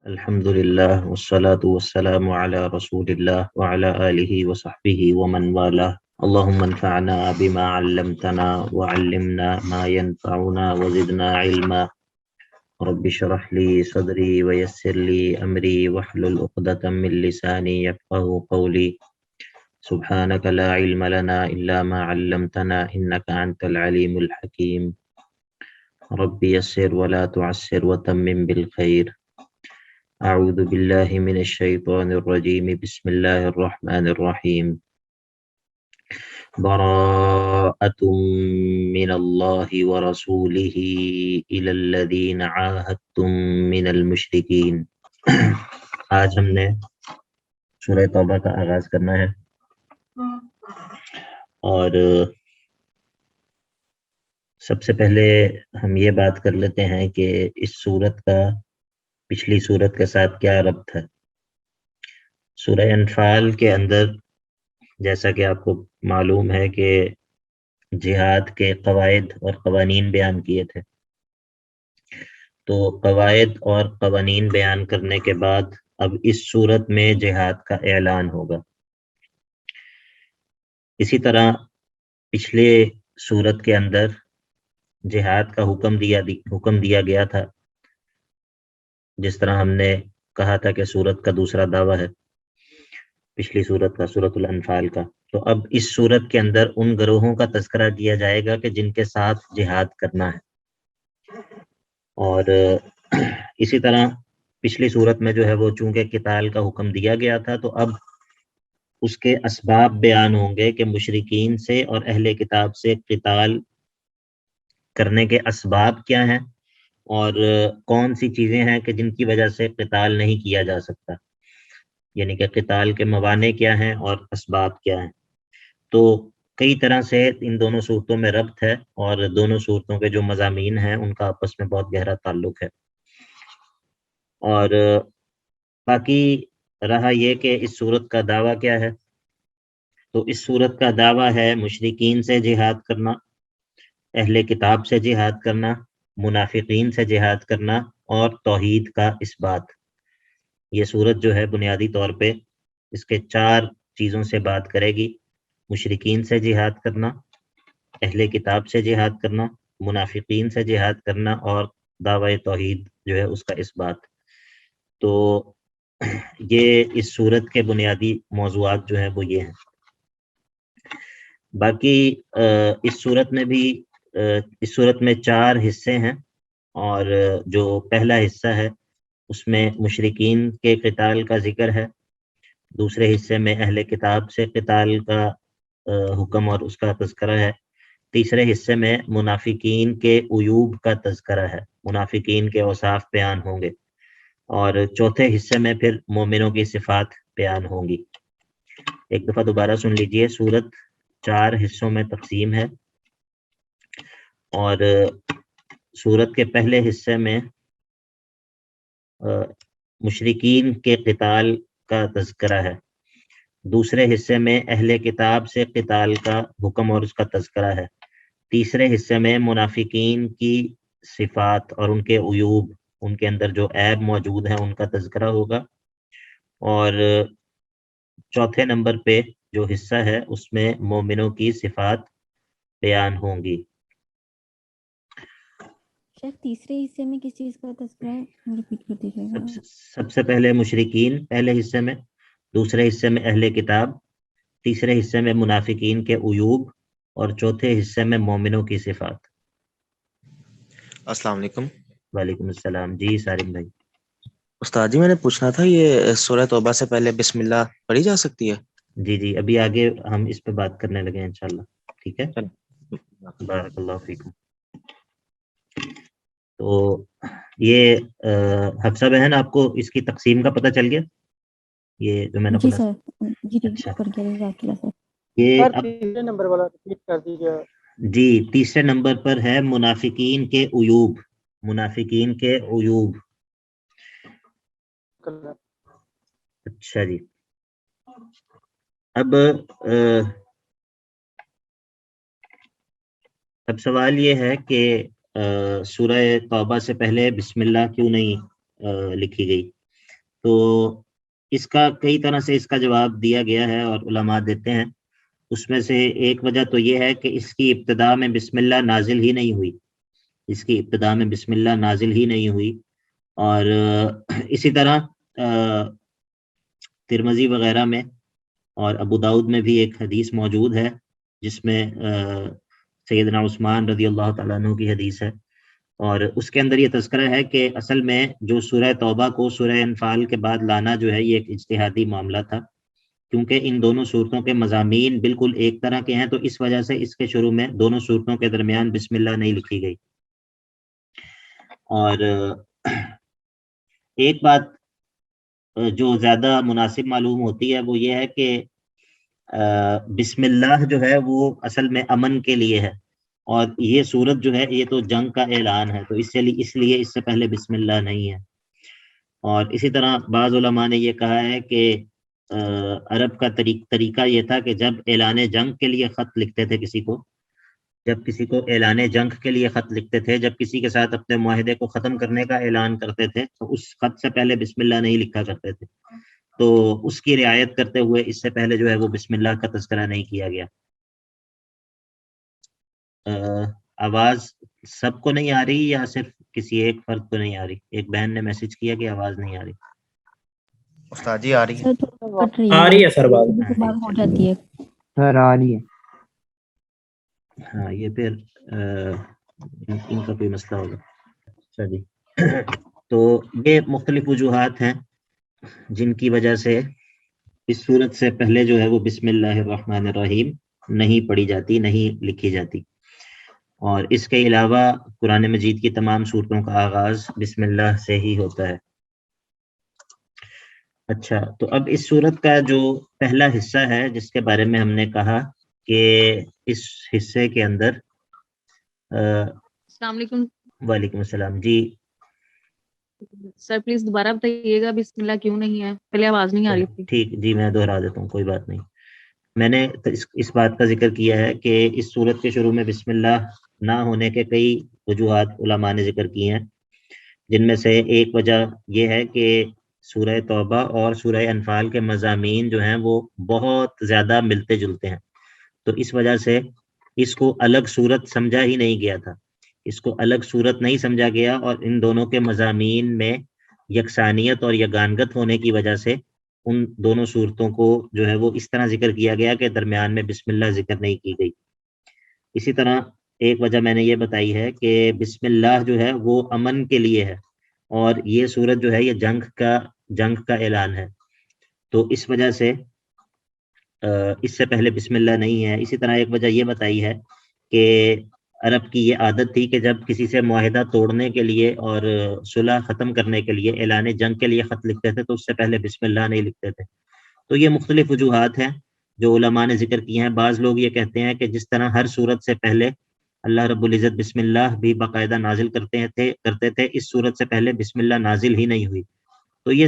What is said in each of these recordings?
الحمد لله والصلاة والسلام على رسول الله وعلى آله وصحبه ومن والاه. اللهم انفعنا بما علمتنا وعلمنا ما ينفعنا وزدنا علما. رب اشرح لي صدري ويسر لي أمري واحلل عقدة من لساني يفقهوا قولي. سبحانك لا علم لنا إلا ما علمتنا إنك أنت العليم الحكيم. رب يسر ولا تعسر وتمم بالخير. أعوذ بالله من الشيطان الرجيم. بسم الله الرحمن الرحيم. براءة من الله ورسوله إلى الذين عاهدتم من المشركين. آج ہم نے سورہ توبہ کا آغاز کرنا ہے اور سب سے پہلے ہم یہ بات کر لیتے ہیں کہ اس سورت کا پچھلی سورت کے ساتھ کیا ربط ہے۔ سورہ انفال کے اندر جیسا کہ آپ کو معلوم ہے کہ جہاد کے قواعد اور قوانین بیان کیے تھے، تو قواعد اور قوانین بیان کرنے کے بعد اب اس صورت میں جہاد کا اعلان ہوگا۔ اسی طرح پچھلے صورت کے اندر جہاد کا حکم دیا گیا تھا، جس طرح ہم نے کہا تھا کہ صورت کا دوسرا دعویٰ ہے پچھلی صورت کا، سورۃ الانفال کا۔ تو اب اس صورت کے اندر ان گروہوں کا تذکرہ کیا جائے گا کہ جن کے ساتھ جہاد کرنا ہے، اور اسی طرح پچھلی صورت میں جو ہے وہ چونکہ قتال کا حکم دیا گیا تھا، تو اب اس کے اسباب بیان ہوں گے کہ مشرکین سے اور اہل کتاب سے قتال کرنے کے اسباب کیا ہیں اور کون سی چیزیں ہیں کہ جن کی وجہ سے قتال نہیں کیا جا سکتا، یعنی کہ قتال کے موانع کیا ہیں اور اسباب کیا ہیں۔ تو کئی طرح سے ان دونوں صورتوں میں ربط ہے، اور دونوں صورتوں کے جو مضامین ہیں ان کا آپس میں بہت گہرا تعلق ہے۔ اور باقی رہا یہ کہ اس صورت کا دعویٰ کیا ہے، تو اس صورت کا دعویٰ ہے مشرکین سے جہاد کرنا، اہل کتاب سے جہاد کرنا، منافقین سے جہاد کرنا اور توحید کا اثبات۔ یہ صورت جو ہے بنیادی طور پہ اس کے 4 چیزوں سے بات کرے گی: مشرکین سے جہاد کرنا، اہل کتاب سے جہاد کرنا، منافقین سے جہاد کرنا اور دعوی توحید جو ہے اس کا اثبات۔ تو یہ اس صورت کے بنیادی موضوعات جو ہیں وہ یہ ہیں۔ باقی اس صورت میں 4 حصے ہیں، اور جو پہلا حصہ ہے اس میں مشرکین کے قتال کا ذکر ہے، دوسرے حصے میں اہل کتاب سے قتال کا حکم اور اس کا تذکرہ ہے، تیسرے حصے میں منافقین کے عیوب کا تذکرہ ہے، منافقین کے اوصاف بیان ہوں گے، اور چوتھے حصے میں پھر مومنوں کی صفات بیان ہوں گی۔ ایک دفعہ دوبارہ سن لیجئے، سورت 4 حصوں میں تقسیم ہے، اور سورت کے پہلے حصے میں مشرکین کے قتال کا تذکرہ ہے، دوسرے حصے میں اہل کتاب سے قتال کا حکم اور اس کا تذکرہ ہے، تیسرے حصے میں منافقین کی صفات اور ان کے عیوب، ان کے اندر جو عیب موجود ہیں ان کا تذکرہ ہوگا، اور چوتھے نمبر پہ جو حصہ ہے اس میں مومنوں کی صفات بیان ہوں گی۔ شیخ تیسرے حصے میں کس چیز کا تذکرہ ہے؟ ریپیٹ کر دیجیے گا۔ سب سے پہلے مشرکین پہلے حصے میں، دوسرے حصے میں اہل کتاب، تیسرے حصے میں منافقین کے عیوب، اور چوتھے حصے میں مومنوں کی صفات۔ السلام علیکم۔ وعلیکم السلام۔ جی سالم بھائی۔ استاد جی میں نے پوچھنا تھا، یہ سورہ توبہ سے پہلے بسم اللہ پڑھی جا سکتی ہے؟ جی ابھی آگے ہم اس پہ بات کرنے لگے ہیں انشاءاللہ، ٹھیک ہے؟ بارک اللہ فیکم۔ تو یہ حفصہ بہن، آپ کو اس کی تقسیم کا پتہ چل گیا؟ یہ جو میں نے جی پڑھا؟ سر، جی اچھا، پر گیا جزاک اللہ سر۔ یہ سر تیسرے نمبر والا ریپیٹ کر دیجیے۔ جی تیسرے نمبر پر ہے منافقین کے عیوب، منافقین کے عیوب۔ اچھا جی، اب سوال یہ ہے کہ سورہ توبہ سے پہلے بسم اللہ کیوں نہیں لکھی گئی؟ تو اس کا کئی طرح سے اس کا جواب دیا گیا ہے اور علماء دیتے ہیں. اس میں سے ایک وجہ تو یہ ہے کہ اس کی ابتدا میں بسم اللہ نازل ہی نہیں ہوئی، اس کی ابتدا میں بسم اللہ نازل ہی نہیں ہوئی. اور اسی طرح ترمذی وغیرہ میں اور ابو داؤد میں بھی ایک حدیث موجود ہے جس میں سیدنا عثمان رضی اللہ تعالیٰ عنہ کی حدیث ہے، اور اس کے اندر یہ تذکرہ ہے کہ اصل میں جو سورہ توبہ کو سورہ انفال کے بعد لانا جو ہے یہ ایک اجتہادی معاملہ تھا، کیونکہ ان دونوں صورتوں کے مضامین بالکل ایک طرح کے ہیں، تو اس وجہ سے اس کے شروع میں دونوں صورتوں کے درمیان بسم اللہ نہیں لکھی گئی. اور ایک بات جو زیادہ مناسب معلوم ہوتی ہے وہ یہ ہے کہ بسم اللہ جو ہے وہ اصل میں امن کے لیے ہے، اور یہ صورت جو ہے یہ تو جنگ کا اعلان ہے، تو اس لیے اس سے پہلے بسم اللہ نہیں ہے. اور اسی طرح بعض علماء نے یہ کہا ہے کہ عرب کا طریقہ یہ تھا کہ جب اعلان جنگ کے لیے خط لکھتے تھے جب کسی کو اعلان جنگ کے لیے خط لکھتے تھے، جب کسی کے ساتھ اپنے معاہدے کو ختم کرنے کا اعلان کرتے تھے، تو اس خط سے پہلے بسم اللہ نہیں لکھا کرتے تھے. تو اس کی رعایت کرتے ہوئے اس سے پہلے جو ہے وہ بسم اللہ کا تذکرہ نہیں کیا گیا. آواز سب کو نہیں آ رہی یا صرف کسی ایک فرد کو نہیں آ رہی؟ ایک بہن نے میسج کیا کہ آواز نہیں آ رہی. استاد جی آ رہی ہے؟ سر تھوڑا کٹ رہی آ رہی ہے سر بات. کبھی کبھار ہو جاتی ہے. سر آ رہی ہے. ہاں یہ پھر ان کا کوئی مسئلہ ہوگا. اچھا جی، تو یہ مختلف وجوہات ہیں جن کی وجہ سے اس صورت سے پہلے جو ہے وہ بسم اللہ الرحمن الرحیم نہیں پڑھی جاتی، نہیں لکھی جاتی. اور اس کے علاوہ قرآن مجید کی تمام صورتوں کا آغاز بسم اللہ سے ہی ہوتا ہے. اچھا، تو اب اس صورت کا جو پہلا حصہ ہے جس کے بارے میں ہم نے کہا کہ اس حصے کے اندر السلام علیکم. وعلیکم السلام. جی سر پلیز دوبارہ بتائیے گا بسم اللہ کیوں نہیں ہے؟ پہلے آواز نہیں آ رہی تھی. ٹھیک جی، میں دہرا دیتا ہوں، کوئی بات نہیں. میں نے اس بات کا ذکر کیا ہے کہ اس صورت کے شروع میں بسم اللہ نہ ہونے کے کئی وجوہات علماء نے ذکر کی ہیں، جن میں سے ایک وجہ یہ ہے کہ سورہ توبہ اور سورہ انفال کے مضامین جو ہیں وہ بہت زیادہ ملتے جلتے ہیں، تو اس وجہ سے اس کو الگ صورت سمجھا ہی نہیں گیا تھا، اس کو الگ صورت نہیں سمجھا گیا، اور ان دونوں کے مضامین میں یکسانیت اور یگانگت ہونے کی وجہ سے ان دونوں صورتوں کو جو ہے وہ اس طرح ذکر کیا گیا کہ درمیان میں بسم اللہ ذکر نہیں کی گئی. اسی طرح ایک وجہ میں نے یہ بتائی ہے کہ بسم اللہ جو ہے وہ امن کے لیے ہے، اور یہ صورت جو ہے یہ جنگ کا اعلان ہے، تو اس وجہ سے اس سے پہلے بسم اللہ نہیں ہے. اسی طرح ایک وجہ یہ بتائی ہے کہ عرب کی یہ عادت تھی کہ جب کسی سے معاہدہ توڑنے کے لیے اور صلح ختم کرنے کے لیے اعلان جنگ کے لیے خط لکھتے تھے تو اس سے پہلے بسم اللہ نہیں لکھتے تھے. تو یہ مختلف وجوہات ہیں جو علماء نے ذکر کی ہیں. بعض لوگ یہ کہتے ہیں کہ جس طرح ہر صورت سے پہلے اللہ رب العزت بسم اللہ بھی باقاعدہ نازل کرتے تھے، اس صورت سے پہلے بسم اللہ نازل ہی نہیں ہوئی. تو یہ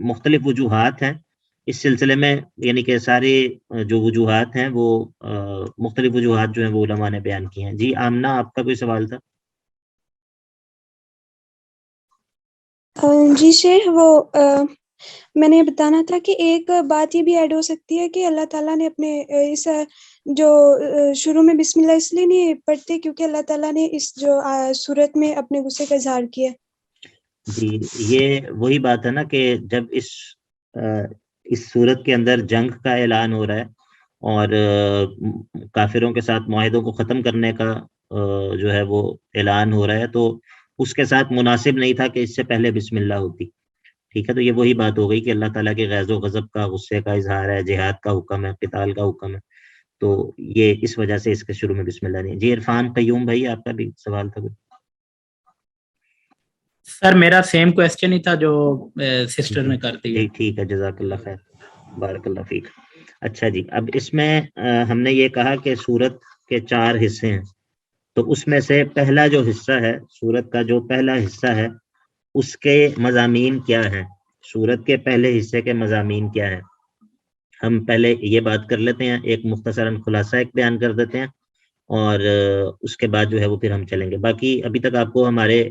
مختلف وجوہات ہیں اس سلسلے میں، یعنی کہ سارے جو وجوہات ہیں وہ مختلف وجوہات جو ہیں وہ علماء نے بیان کی ہیں. جی آمنہ، آپ کا کوئی سوال تھا؟ جی شیخ، وہ میں نے بتانا تھا کہ ایک بات یہ بھی ایڈ ہو سکتی ہے کہ اللہ تعالیٰ نے اپنے اس جو شروع میں بسم اللہ اس لیے نہیں پڑھتے کیونکہ اللہ تعالیٰ نے اس جو صورت میں اپنے غصے کا اظہار کیا. جی یہ وہی بات ہے نا کہ جب اس صورت کے اندر جنگ کا اعلان ہو رہا ہے اور کافروں کے ساتھ معاہدوں کو ختم کرنے کا جو ہے وہ اعلان ہو رہا ہے، تو اس کے ساتھ مناسب نہیں تھا کہ اس سے پہلے بسم اللہ ہوتی. ٹھیک ہے، تو یہ وہی بات ہو گئی کہ اللہ تعالیٰ کے غیظ و غضب کا، غصے کا اظہار ہے، جہاد کا حکم ہے، قتال کا حکم ہے، تو یہ اس وجہ سے اس کے شروع میں بسم اللہ نہیں. جی عرفان قیوم بھائی، آپ کا بھی سوال تھا کوئی؟ سر میرا سیم کویسچن ہی تھا جو سسٹر نے کر دی. جی ٹھیک ہے، جزاک اللہ خیر، بارک اللہ فیک. اچھا جی، اب اس میں ہم نے یہ کہا کہ سورت کے 4 حصے ہیں، تو اس میں سے پہلا جو حصہ ہے، سورت کا جو پہلا حصہ ہے اس کے مضامین کیا ہیں؟ سورت کے پہلے حصے کے مضامین کیا ہیں؟ ہم پہلے یہ بات کر لیتے ہیں، ایک مختصراً خلاصہ ایک بیان کر دیتے ہیں، اور اس کے بعد جو ہے وہ پھر ہم چلیں گے. باقی ابھی تک آپ کو ہمارے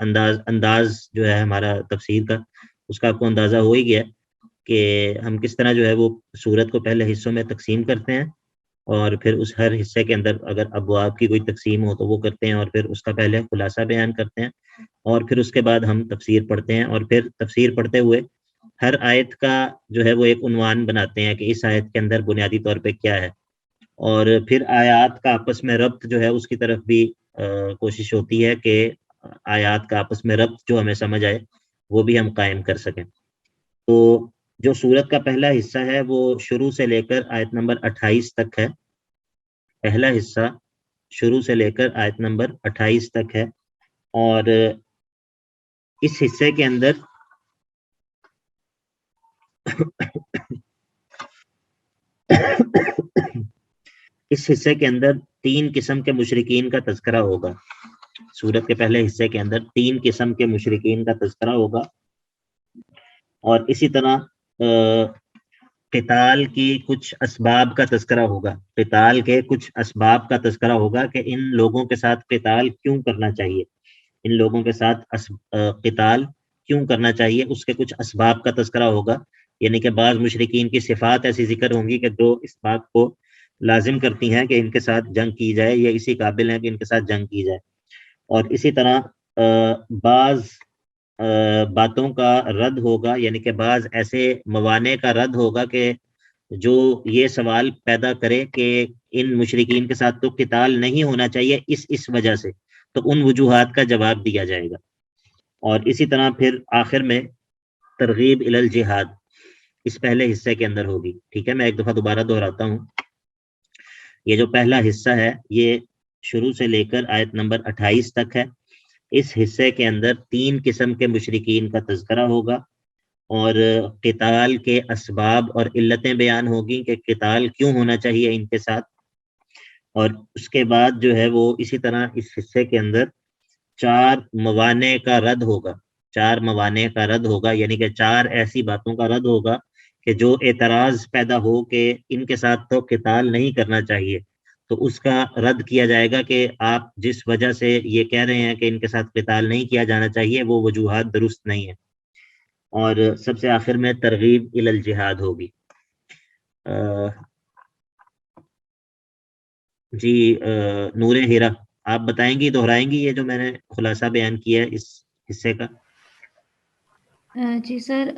انداز جو ہے ہمارا تفسیر کا، اس کا آپ کو اندازہ ہو ہی گیا کہ ہم کس طرح جو ہے وہ سورت کو پہلے حصوں میں تقسیم کرتے ہیں، اور پھر اس ہر حصے کے اندر اگر ابواب کی کوئی تقسیم ہو تو وہ کرتے ہیں، اور پھر اس کا پہلے خلاصہ بیان کرتے ہیں، اور پھر اس کے بعد ہم تفسیر پڑھتے ہیں، اور پھر تفسیر پڑھتے ہوئے ہر آیت کا جو ہے وہ ایک عنوان بناتے ہیں کہ اس آیت کے اندر بنیادی طور پہ کیا ہے، اور پھر آیات کا آپس میں ربط جو ہے اس کی طرف بھی کوشش ہوتی ہے کہ آیات کا آپس میں ربط جو ہمیں سمجھ آئے وہ بھی ہم قائم کر سکیں۔ تو جو سورت کا پہلا حصہ ہے وہ شروع سے لے کر آیت نمبر 28 تک ہے، پہلا حصہ شروع سے لے کر آیت نمبر 28 تک ہے، اور اس حصے کے اندر اس حصے کے اندر 3 قسم کے مشرکین کا تذکرہ ہوگا۔ سورت کے پہلے حصے کے اندر 3 قسم کے مشرکین کا تذکرہ ہوگا، اور اسی طرح قتال کی کچھ اسباب کا تذکرہ ہوگا، قتال کے کچھ اسباب کا تذکرہ ہوگا کہ ان لوگوں کے ساتھ قتال کیوں کرنا چاہیے، ان لوگوں کے ساتھ قتال کیوں کرنا چاہیے، اس کے کچھ اسباب کا تذکرہ ہوگا، یعنی کہ بعض مشرکین کی صفات ایسی ذکر ہوں گی کہ جو اس بات کو لازم کرتی ہیں کہ ان کے ساتھ جنگ کی جائے، یا اسی قابل ہیں کہ ان کے ساتھ جنگ کی جائے، اور اسی طرح بعض باتوں کا رد ہوگا، یعنی کہ بعض ایسے موانع کا رد ہوگا کہ جو یہ سوال پیدا کرے کہ ان مشرکین کے ساتھ تو قتال نہیں ہونا چاہیے اس وجہ سے، تو ان وجوہات کا جواب دیا جائے گا۔ اور اسی طرح پھر آخر میں ترغیب الی الجہاد اس پہلے حصے کے اندر ہوگی۔ ٹھیک ہے، میں ایک دفعہ دوبارہ دہراتا ہوں، یہ جو پہلا حصہ ہے یہ شروع سے لے کر آیت نمبر 28 تک ہے۔ اس حصے کے اندر 3 قسم کے مشرکین کا تذکرہ ہوگا، اور قتال کے اسباب اور علتیں بیان ہوگی کہ قتال کیوں ہونا چاہیے ان کے ساتھ، اور اس کے بعد جو ہے وہ اسی طرح اس حصے کے اندر 4 موانع کا رد ہوگا، 4 موانع کا رد ہوگا، یعنی کہ 4 ایسی باتوں کا رد ہوگا کہ جو اعتراض پیدا ہو کہ ان کے ساتھ تو قتال نہیں کرنا چاہیے، تو اس کا رد کیا جائے گا کہ آپ جس وجہ سے یہ کہہ رہے ہیں کہ ان کے ساتھ قتال نہیں کیا جانا چاہیے وہ وجوہات درست نہیں ہیں۔ اور سب سے آخر میں ترغیب الی الجہاد ہوگی۔ جی نور ہیرا، آپ بتائیں گی، دہرائیں گی یہ جو میں نے خلاصہ بیان کیا ہے اس حصے کا؟ جی سر،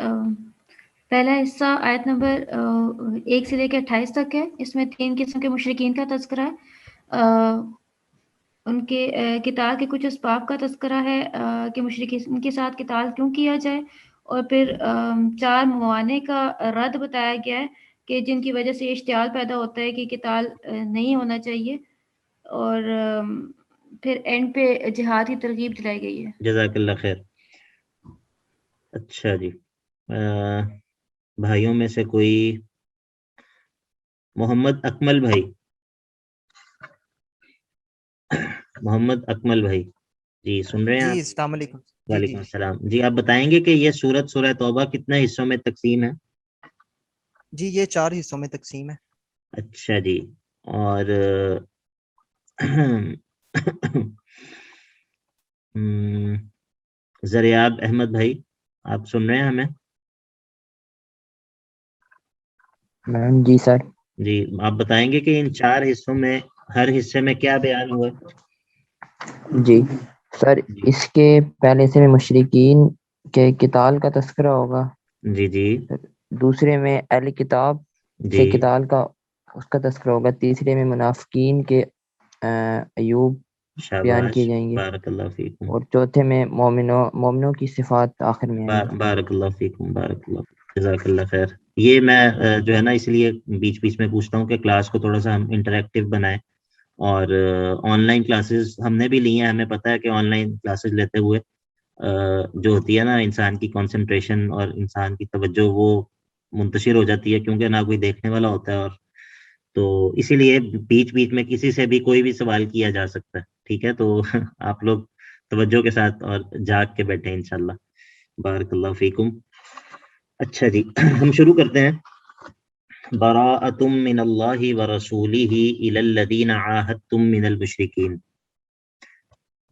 پہلا حصہ آیت نمبر 1 سے لے کے 28 تک ہے، اس میں 3 قسم کے مشرکین کا تذکرہ ہے، ان کے قتال کے کچھ اسباب کا تذکرہ ہے کہ مشرکین کے ساتھ قتال کیوں کیا جائے، اور پھر 4 موانع کا رد بتایا گیا ہے کہ جن کی وجہ سے اشتعال پیدا ہوتا ہے کہ قتال نہیں ہونا چاہیے، اور پھر اینڈ پہ جہاد کی ترغیب دلائی گئی ہے۔ جزاک اللہ خیر۔ اچھا جی، بھائیوں میں سے کوئی؟ محمد اکمل بھائی، محمد اکمل بھائی، جی سن رہے ہیں جی آپ؟ السلام علیکم۔ وعلیکم السلام۔ جی آپ بتائیں گے کہ یہ سورت سورہ توبہ کتنے حصوں میں تقسیم ہے؟ جی یہ 4 حصوں میں تقسیم ہے۔ اچھا جی، اور زریاب احمد بھائی، آپ سن رہے ہیں ہمیں؟ جی سر۔ جی آپ بتائیں گے کہ ان 4 حصوں میں ہر حصے میں کیا بیان ہوا ہے؟ جی سر، جی اس کے پہلے سے مشرکین کے قتال کا تذکرہ ہوگا، جی جی دوسرے میں اہل کتاب سے جی، قتال کا اس کا تذکرہ ہوگا، تیسرے میں منافقین کے عیوب بیان شاباش، کیے جائیں گے، بارک اللہ فیکم، اور چوتھے میں مومنوں کی صفات آخر میں آئیں گی۔ بارک اللہ فیکم، بارک اللہ فیکم، جزاک اللہ خیر۔ یہ میں جو ہے نا اس لیے بیچ بیچ میں پوچھتا ہوں کہ کلاس کو تھوڑا سا ہم انٹریکٹیو بنائیں، اور آن لائن کلاسز ہم نے بھی لی ہیں، ہمیں پتہ ہے کہ آن لائن کلاسز لیتے ہوئے جو ہوتی ہے نا انسان کی کنسنٹریشن اور انسان کی توجہ وہ منتشر ہو جاتی ہے، کیونکہ نہ کوئی دیکھنے والا ہوتا ہے، اور تو اسی لیے بیچ بیچ میں کسی سے بھی کوئی بھی سوال کیا جا سکتا ہے، ٹھیک ہے؟ تو آپ لوگ توجہ کے ساتھ اور جاگ کے بیٹھیں انشاءاللہ، بارک اللہ فیکم۔ اچھا جی، ہم شروع کرتے ہیں۔ براءۃ من اللہ ورسولہ الی الذین عاہدتم من المشرکین۔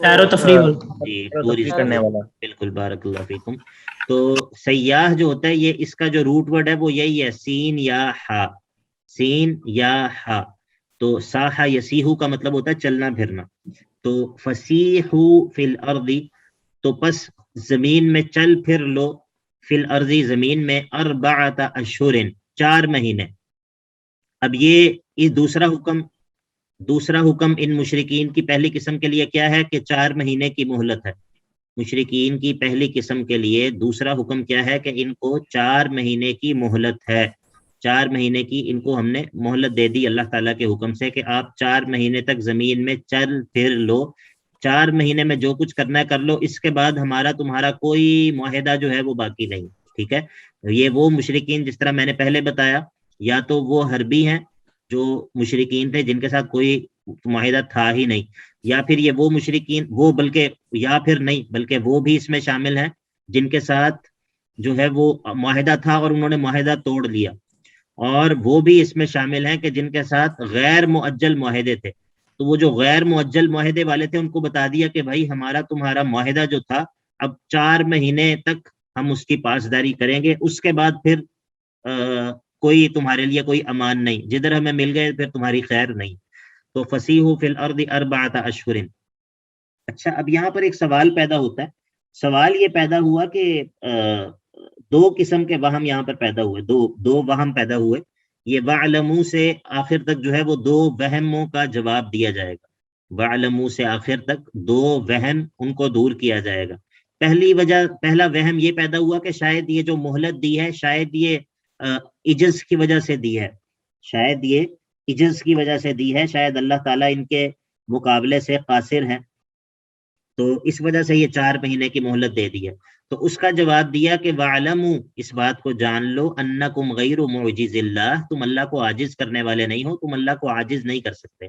سیر و تفریح جی ٹورسٹ کرنے والا. بالکل، بارک اللہ فیکم. تو سیاح جو ہوتا ہے یہ اس کا جو روٹ ورڈ ہے وہ یہی ہے، سین یا ہا، سین یا ہا. تو ساحا یسیحو کا مطلب ہوتا ہے چلنا پھرنا. تو فسیحو فی الارض، تو پس زمین میں چل پھر لو، فی الارض زمین میں، 4 اشہر 4 مہینے. اب یہ دوسرا حکم ان مشرکین کی پہلی قسم کے لیے کیا ہے کہ 4 مہینے کی مہلت ہے. مشرکین کی پہلی قسم کے لیے دوسرا حکم کیا ہے کہ ان کو 4 مہینے کی مہلت ہے. 4 مہینے کی ان کو ہم نے مہلت دے دی اللہ تعالیٰ کے حکم سے کہ آپ 4 مہینے تک زمین میں چل پھر لو. 4 مہینے میں جو کچھ کرنا ہے کر لو، اس کے بعد ہمارا تمہارا کوئی معاہدہ جو ہے وہ باقی نہیں. ٹھیک ہے. یہ وہ مشرکین جس طرح میں نے پہلے بتایا، یا تو وہ حربی ہیں جو مشرکین تھے جن کے ساتھ کوئی معاہدہ تھا ہی نہیں، یا پھر یہ وہ مشرکین بلکہ وہ بھی اس میں شامل ہیں جن کے ساتھ جو ہے وہ معاہدہ تھا اور انہوں نے معاہدہ توڑ لیا، اور وہ بھی اس میں شامل ہیں کہ جن کے ساتھ غیر مؤجل معاہدے تھے. تو وہ جو غیر مؤجل معاہدے والے تھے ان کو بتا دیا کہ بھائی ہمارا تمہارا معاہدہ جو تھا اب 4 مہینے تک ہم اس کی پاسداری کریں گے، اس کے بعد پھر کوئی تمہارے لیے کوئی امان نہیں، جدھر ہمیں مل گئے پھر تمہاری خیر نہیں. تو فسیحوا فی الارض 4 اشہر. اچھا، اب یہاں پر ایک سوال پیدا ہوتا ہے. سوال یہ پیدا ہوا کہ 2 قسم کے وہم یہاں پر پیدا ہوئے، دو وہم پیدا ہوئے. یہ وَعْلَمُوا سے آخر تک جو ہے وہ 2 وہموں کا جواب دیا جائے گا. وَعْلَمُوا سے آخر تک 2 وہم ان کو دور کیا جائے گا. پہلا وہم یہ پیدا ہوا کہ شاید یہ جو مہلت دی ہے شاید یہ عجز کی وجہ سے دی ہے، شاید اللہ تعالیٰ ان کے مقابلے سے قاصر ہیں، تو اس وجہ سے یہ 4 مہینے کی مہلت دے دی ہے. تو اس کا جواب دیا کہ وَعْلَمُوا، اس بات کو جان لو، أَنَّكُمْ غَيْرُ مُعْجِزِ اللَّهِ، تم اللہ کو عاجز کرنے والے نہیں ہو، تم اللہ کو عاجز نہیں کر سکتے.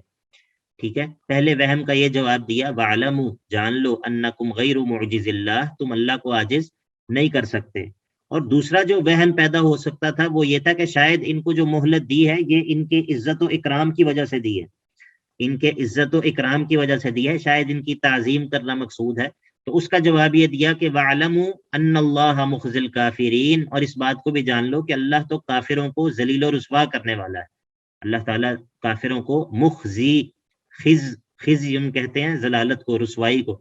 ٹھیک ہے. پہلے وہم کا یہ جواب دیا، وَعْلَمُوا، جان لو، أَنَّكُمْ غَيْرُ مُعْجِزِ اللَّهِ، تم اللہ کو عاجز نہیں کر سکتے. اور دوسرا جو وہم پیدا ہو سکتا تھا وہ یہ تھا کہ شاید ان کو جو مہلت دی ہے یہ ان کی عزت و اکرام کی وجہ سے دی ہے، ان کے عزت و اکرام کی وجہ سے دی ہے، شاید ان کی تعظیم کرنا مقصود ہے. تو اس کا جواب یہ دیا کہ وَعْلَمُوا أَنَّ اللَّهَ مُخْزِي الْكَافِرِينَ، اور اس بات کو بھی جان لو کہ اللہ تو کافروں کو ذلیل و رسوا کرنے والا ہے. اللہ تعالیٰ کافروں کو مخزی، خزی ہم کہتے ہیں ذلالت کو، رسوائی کو.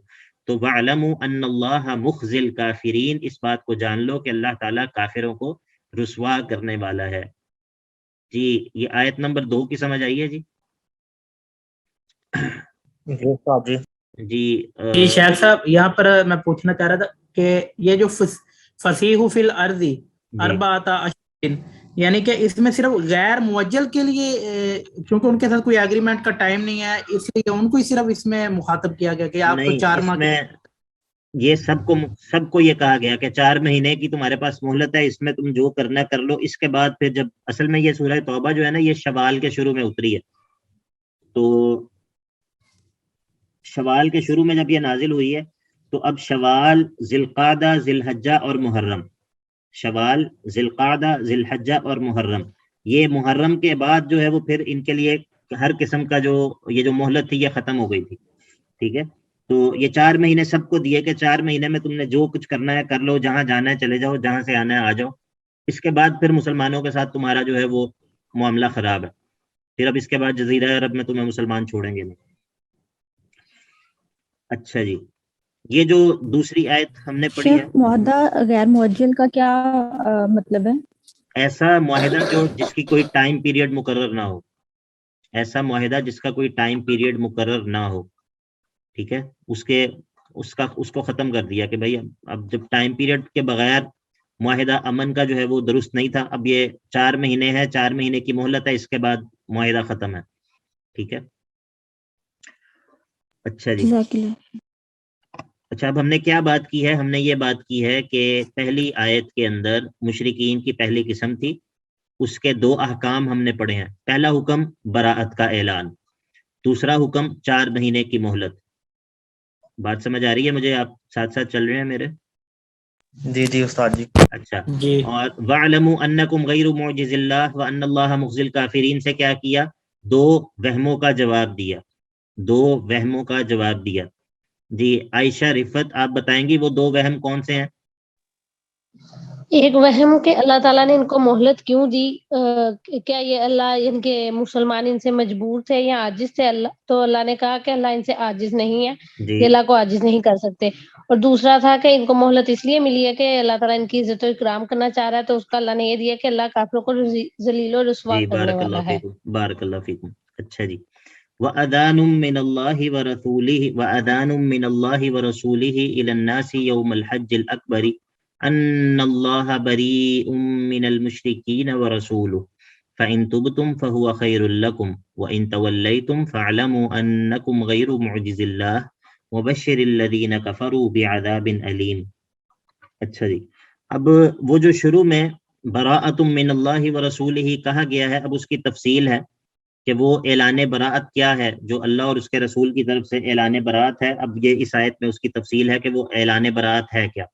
تو وَعْلَمُوا أَنَّ اللَّهَ مُخْزِي الْكَافِرِينَ، اس بات کو جان لو کہ اللہ تعالیٰ کافروں کو رسوا کرنے والا ہے. جی یہ آیت نمبر 2 کی سمجھ آئی ہے جی؟ جی شیخ صاحب، یہاں پر میں پوچھنا چاہ رہا تھا کہ یہ جو فسیحوا فی الارض 4 اشہر، یعنی کہ اس میں صرف غیر موجل کے لیے، کیونکہ ان کے ساتھ کوئی ایگریمنٹ کا ٹائم نہیں ہے، اس لیے ان کو ہی صرف اس میں مخاطب کیا گیا کہ آپ کو 4 ماہ یہ سب کو یہ کہا گیا کہ 4 مہینے کی تمہارے پاس مہلت ہے، اس میں تم جو کرنا کر لو. اس کے بعد پھر جب اصل میں یہ سورہ توبہ جو ہے نا یہ شوال کے شروع میں اتری ہے، تو شوال کے شروع میں جب یہ نازل ہوئی ہے تو اب شوال، ذی القعدہ، ذی الحجہ اور محرم، شوال، ذی القعدہ، ذی الحجہ اور محرم، یہ محرم کے بعد جو ہے وہ پھر ان کے لیے ہر قسم کا جو یہ جو مہلت تھی یہ ختم ہو گئی تھی. ٹھیک ہے. تو یہ 4 مہینے سب کو دیے کہ 4 مہینے میں تم نے جو کچھ کرنا ہے کر لو، جہاں جانا ہے چلے جاؤ، جہاں سے آنا ہے آ جاؤ. اس کے بعد پھر مسلمانوں کے ساتھ تمہارا جو ہے وہ معاملہ خراب ہے، پھر اب اس کے بعد جزیرہ عرب میں تمہیں مسلمان چھوڑیں گے نہیں. اچھا جی، یہ جو دوسری آیت ہم نے پڑھی ہے، معاہدہ غیر معجل کا کیا مطلب ہے؟ ایسا معاہدہ جو جس کی کوئی ٹائم پیریڈ مقرر نہ ہو، ایسا معاہدہ جس کا کوئی ٹائم پیریڈ مقرر نہ ہو. ٹھیک ہے. اس کو ختم کر دیا کہ بھائی اب جب ٹائم پیریڈ کے بغیر معاہدہ امن کا جو ہے وہ درست نہیں تھا، اب یہ 4 مہینے ہے، 4 مہینے کی مہلت ہے، اس کے بعد معاہدہ ختم ہے. ٹھیک ہے. اچھا جی، اچھا اب ہم نے کیا بات کی ہے؟ ہم نے یہ بات کی ہے کہ پہلی آیت کے اندر مشرکین کی پہلی قسم تھی، اس کے 2 احکام ہم نے پڑھے ہیں. پہلا حکم براءت کا اعلان، دوسرا حکم 4 مہینے کی مہلت. بات سمجھ آ رہی ہے مجھے؟ آپ ساتھ ساتھ چل رہے ہیں میرے؟ جی استاد جی. اچھا جی. اور وَاعْلَمُوا أَنَّكُمْ غَيْرُ مُعْجِزِ اللَّهِ وَأَنَّ اللَّهَ مُخْزِي الْكَافِرِينَ سے کیا کیا؟ 2 وہموں کا جواب دیا، 2 وہموں کا جواب دیا. جی عائشہ رفت آپ بتائیں گی وہ 2 وہم کون سے ہیں؟ ایک وہم کہ اللہ تعالیٰ نے ان کو مہلت کیوں دی، کیا یہ اللہ ان کے مسلمان ان سے مجبور تھے یا عاجز تھے؟ اللہ تو اللہ نے کہا کہ اللہ ان سے عاجز نہیں ہے، جی یہ اللہ کو عاجز نہیں کر سکتے۔ اور دوسرا تھا کہ ان کو مہلت اس لیے ملی ہے کہ اللہ تعالیٰ ان کی عزت و اکرام کرنا چاہ رہا ہے، تو اس کا اللہ نے یہ دیا کہ اللہ کافروں کو ذلیل و رسوا جی کرنے بارک والا اللہ ہے۔ فیکم، بارک اللہ فیکم۔ اچھا جی، وَأَذَانٌ مِّنَ اللَّهِ وَرَسُولِهِ وَأَذَانٌ مِّنَ اللَّهِ وَرَسُولِهِ إِلَى النَّاسِ يَوْمَ الْحَجِّ الْأَكْبَرِ أَنَّ اللَّهَ بَرِيءٌ مِّنَ الْمُشْرِكِينَ وَرَسُولُهُ فَإِن تُبْتُمْ فَهُوَ خَيْرٌ لَّكُمْ وَإِن تَوَلَّيْتُمْ فَاعْلَمُوا أَنَّكُمْ غَيْرُ مُعْجِزِ اللَّهِ وَبَشِّرِ الَّذِينَ كَفَرُوا بِعَذَابٍ أَلِيمٍ۔ اچھا جی، اب وہ جو شروع میں براءۃ من اللہ ورسولہ کہا گیا ہے، اب اس کی تفصیل ہے کہ وہ اعلان براءت کیا ہے جو اللہ اور اس کے رسول کی طرف سے اعلان براءت ہے۔ اب یہ اس آیت میں اس کی تفصیل ہے کہ وہ اعلان براءت ہے کیا۔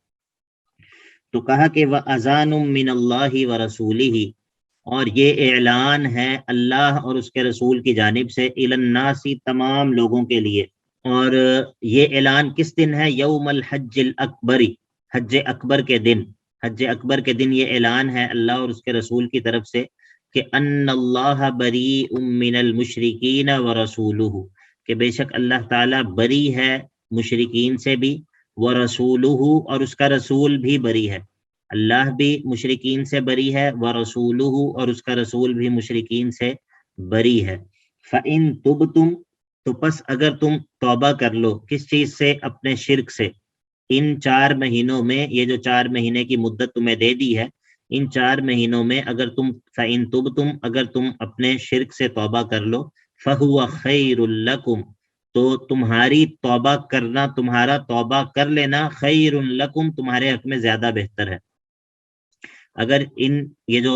تو کہا کہ وَأَذَانٌ مِّنَ اللَّهِ وَرَسُولِهِ، اور یہ اعلان ہے اللہ اور اس کے رسول کی جانب سے، الی الناس تمام لوگوں کے لیے۔ اور یہ اعلان کس دن ہے؟ یوم الحج الاکبر، حج اکبر کے دن۔ حج اکبر کے دن یہ اعلان ہے اللہ اور اس کے رسول کی طرف سے کہ ان اللہ بریء من المشرکین ورسولہ، کہ بے شک اللہ تعالیٰ بری ہے مشرکین سے بھی، ورسولہ، اور اس کا رسول بھی بری ہے۔ اللہ بھی مشرکین سے بری ہے، ورسولہ، اور اس کا رسول بھی مشرکین سے بری ہے۔ فَإِن تُبْتُمْ، تو پس اگر تم توبہ کر لو، کس چیز سے؟ اپنے شرک سے۔ ان 4 مہینوں میں، یہ جو 4 مہینے کی مدت تمہیں دے دی ہے، ان 4 مہینوں میں اگر تم فَإِن تُبْتُمْ، اگر تم اپنے شرک سے توبہ کر لو، فَهُوَ خَيْرٌ لَكُمْ، تو تمہاری توبہ کرنا، تمہارا توبہ کر لینا، خیر لکم، تمہارے حق میں زیادہ بہتر ہے۔ اگر یہ جو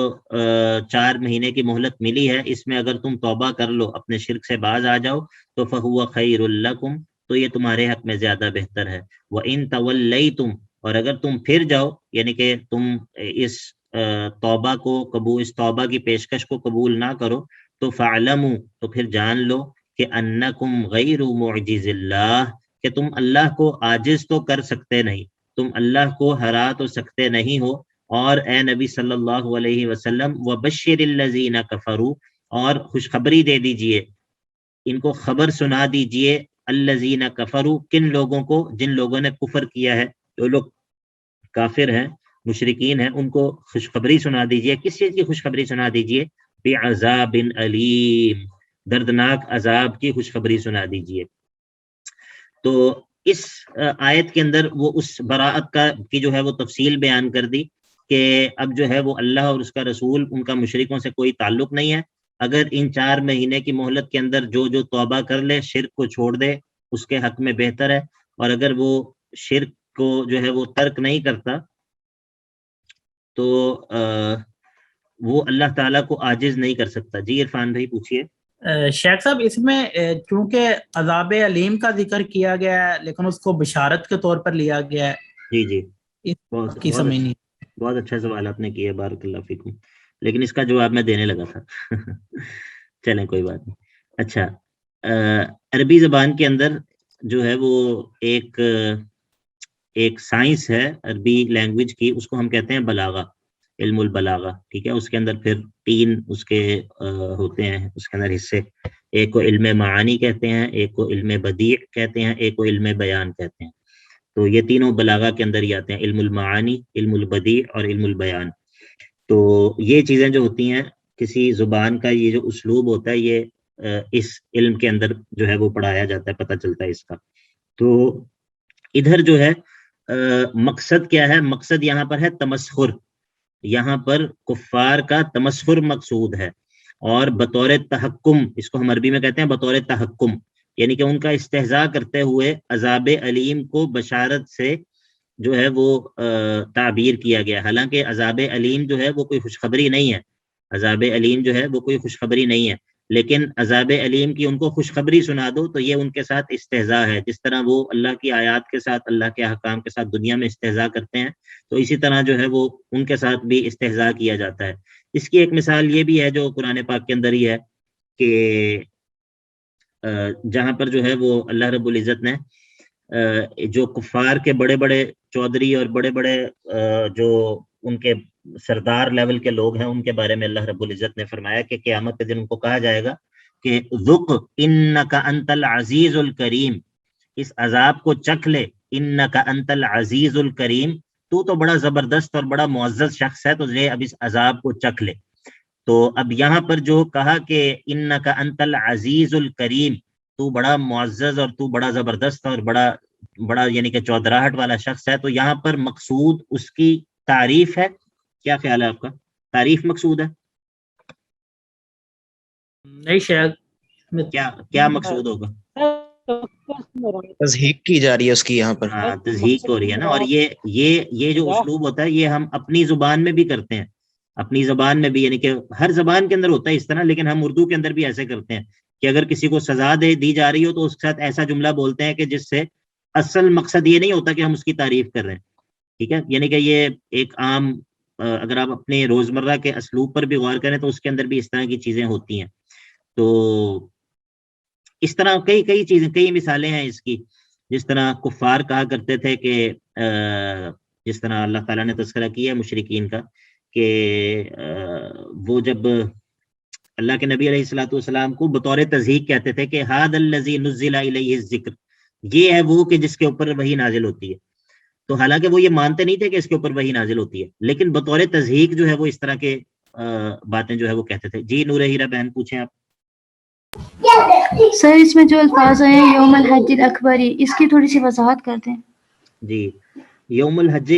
4 مہینے کی مہلت ملی ہے، اس میں اگر تم توبہ کر لو، اپنے شرک سے باز آ جاؤ، تو فَهُوَ خَيْرٌ لَكُمْ، تو یہ تمہارے حق میں زیادہ بہتر ہے۔ وَإِن تَوَلَّيْتُمْ، اور اگر تم پھر جاؤ، یعنی کہ تم اس توبہ کو قبول، اس توبہ کی پیشکش کو قبول نہ کرو، تو فَاعْلَمُوا، تو پھر جان لو کہ أَنَّكُمْ غَيْرُ مُعْجِزِ اللَّهِ، کہ تم اللہ کو عاجز تو کر سکتے نہیں، تم اللہ کو ہرا تو سکتے نہیں ہو۔ اور اے نبی صلی اللہ علیہ وسلم، وَبَشِّرِ الَّذِينَ كَفَرُوا، اور خوشخبری دے دیجئے، ان کو خبر سنا دیجئے، الَّذِينَ كَفَرُوا، کن لوگوں کو؟ جن لوگوں نے کفر کیا ہے، جو لوگ کافر ہیں، مشرکین ہیں، ان کو خوشخبری سنا دیجئے۔ کس چیز کی خوشخبری سنا دیجئے؟ بِعَذَابٍ أَلِيمٍ، دردناک عذاب کی خوشخبری سنا دیجئے۔ تو اس آیت کے اندر وہ اس براءت کی جو ہے وہ تفصیل بیان کر دی کہ اب جو ہے وہ اللہ اور اس کا رسول، ان کا مشرکوں سے کوئی تعلق نہیں ہے۔ اگر ان 4 مہینے کی مہلت کے اندر جو توبہ کر لے، شرک کو چھوڑ دے، اس کے حق میں بہتر ہے۔ اور اگر وہ شرک کو جو ہے وہ ترک نہیں کرتا، تو وہ اللہ تعالیٰ کو عاجز نہیں کر سکتا۔ جی عرفان بھائی پوچھیے۔ شیخ صاحب، اس میں چونکہ عذاب علیم کا ذکر کیا گیا ہے، لیکن اس کو بشارت کے طور پر لیا گیا ہے، جی جی، اس کی سمجھنی۔ بہت اچھا سوال آپ نے کیا، بارک اللہ فیکم، لیکن اس کا جواب میں دینے لگا تھا۔ چلیں کوئی بات نہیں۔ اچھا، عربی زبان کے اندر جو ہے وہ ایک سائنس ہے عربی لینگویج کی، اس کو ہم کہتے ہیں بلاغہ، علم البلاغہ، ٹھیک ہے۔ اس کے اندر پھر 3 اس کے ہوتے ہیں، اس کے اندر حصے، ایک کو علم معانی کہتے ہیں، ایک کو علم بدیع کہتے ہیں، ایک کو علم بیان کہتے ہیں۔ تو یہ تینوں بلاغہ کے اندر ہی آتے ہیں، علم المعانی، علم البدیع اور علم البیان۔ تو یہ چیزیں جو ہوتی ہیں، کسی زبان کا یہ جو اسلوب ہوتا ہے، یہ اس علم کے اندر جو ہے وہ پڑھایا جاتا ہے، پتہ چلتا ہے اس کا۔ تو ادھر جو ہے مقصد کیا ہے؟ مقصد یہاں پر ہے تمسخر، یہاں پر کفار کا تمسخر مقصود ہے، اور بطور تحکم، اس کو ہم عربی میں کہتے ہیں بطور تحکم، یعنی کہ ان کا استہزاء کرتے ہوئے عذاب علیم کو بشارت سے جو ہے وہ تعبیر کیا گیا۔ حالانکہ عذاب علیم جو ہے وہ کوئی خوشخبری نہیں ہے، عذاب علیم جو ہے وہ کوئی خوشخبری نہیں ہے، لیکن عذاب علیم کی ان کو خوشخبری سنا دو تو یہ ان کے ساتھ استہزاء ہے۔ جس طرح وہ اللہ کی آیات کے ساتھ، اللہ کے احکام کے ساتھ دنیا میں استہزاء کرتے ہیں، تو اسی طرح جو ہے وہ ان کے ساتھ بھی استہزاء کیا جاتا ہے۔ اس کی ایک مثال یہ بھی ہے جو قرآن پاک کے اندر ہی ہے کہ جہاں پر جو ہے وہ اللہ رب العزت نے جو کفار کے بڑے بڑے چودھری اور بڑے بڑے جو ان کے سردار لیول کے لوگ ہیں ان کے بارے میں اللہ رب العزت نے فرمایا کہ قیامت کے دن ان کو کہا جائے گا کہ ذق انک انت العزیز الکریم، اس عذاب کو چکھ لے، انک انت العزیز الکریم، تو بڑا زبردست اور بڑا معزز شخص ہے، تو یہ اب اس عذاب کو چکھ لے۔ تو اب یہاں پر جو کہا کہ انک انت العزیز الکریم، تو بڑا معزز اور تو بڑا زبردست اور بڑا یعنی کہ چودراہٹ والا شخص ہے، تو یہاں پر مقصود اس کی تعریف ہے؟ کیا خیال ہے آپ کا؟ تعریف مقصود ہے؟ نہیں شاید کیا مقصود ہوگا؟ تضحیق کی جا رہی ہے اس کی یہاں پر۔ ہاں تضحیق ہو رہی ہے نا، اور یہ جو اسلوب ہوتا ہے یہ ہم اپنی زبان میں بھی کرتے ہیں، اپنی زبان میں بھی، یعنی کہ ہر زبان کے اندر ہوتا ہے اس طرح، لیکن ہم اردو کے اندر بھی ایسے کرتے ہیں کہ اگر کسی کو سزا دی جا رہی ہو تو اس کے ساتھ ایسا جملہ بولتے ہیں کہ جس سے اصل مقصد یہ نہیں ہوتا کہ ہم اس کی تعریف کر رہے ہیں، ٹھیک ہے؟ یعنی کہ یہ ایک عام، اگر آپ اپنے روزمرہ کے اسلوب پر بھی غور کریں تو اس کے اندر بھی اس طرح کی چیزیں ہوتی ہیں۔ تو اس طرح کئی چیزیں، کئی مثالیں ہیں اس کی، جس طرح کفار کہا کرتے تھے کہ جس طرح اللہ تعالیٰ نے تذکرہ کیا ہے مشرکین کا کہ وہ جب اللہ کے نبی علیہ الصلوۃ والسلام کو بطور تضحیق کہتے تھے کہ ھذا الذی نزل الیہ الذکر، یہ ہے وہ کہ جس کے اوپر وحی نازل ہوتی ہے۔ تو حالانکہ وہ یہ مانتے نہیں تھے کہ اس کے اوپر وحی نازل ہوتی ہے، لیکن بطور تضحیق جو ہے وہ اس طرح کے باتیں جو ہے وہ کہتے تھے۔ جی نور ہیرا بہن پوچھیں آپ۔ سر اس میں جو الفاظ آئے ہیں یوم الحج الاکبری، اس کی تھوڑی سی وضاحت کر دیں۔ جی یوم حج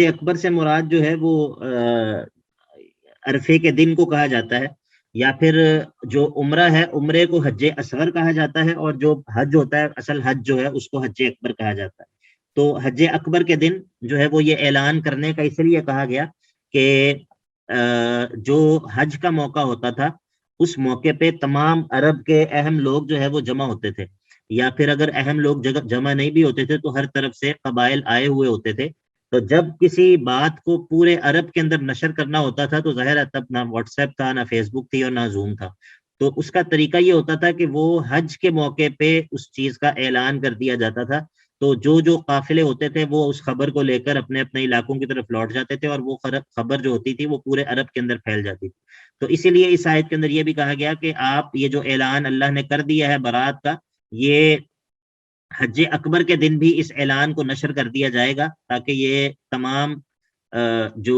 اکبر سے مراد جو ہے وہ عرفے کے دن کو کہا جاتا ہے، یا پھر جو عمرہ ہے عمرے کو حج اصغر کہا جاتا ہے، اور جو حج ہوتا ہے اصل حج جو ہے اس کو حج اکبر کہا جاتا ہے۔ تو حج اکبر کے دن جو ہے وہ یہ اعلان کرنے کا اس لیے کہا گیا کہ جو حج کا موقع ہوتا تھا اس موقع پہ تمام عرب کے اہم لوگ جو ہے وہ جمع ہوتے تھے، یا پھر اگر اہم لوگ جمع نہیں بھی ہوتے تھے تو ہر طرف سے قبائل آئے ہوئے ہوتے تھے۔ تو جب کسی بات کو پورے عرب کے اندر نشر کرنا ہوتا تھا تو ظاہر ہے تب نہ واٹس ایپ تھا، نہ فیس بک تھی، اور نہ زوم تھا، تو اس کا طریقہ یہ ہوتا تھا کہ وہ حج کے موقع پہ اس چیز کا اعلان کر دیا جاتا تھا۔ تو جو قافلے ہوتے تھے وہ اس خبر کو لے کر اپنے اپنے علاقوں کی طرف لوٹ جاتے تھے، اور وہ خبر جو ہوتی تھی وہ پورے عرب کے اندر پھیل جاتی تھی۔ تو اسی لیے اس آیت کے اندر یہ بھی کہا گیا کہ آپ یہ جو اعلان اللہ نے کر دیا ہے برات کا، یہ حج اکبر کے دن بھی اس اعلان کو نشر کر دیا جائے گا، تاکہ یہ تمام جو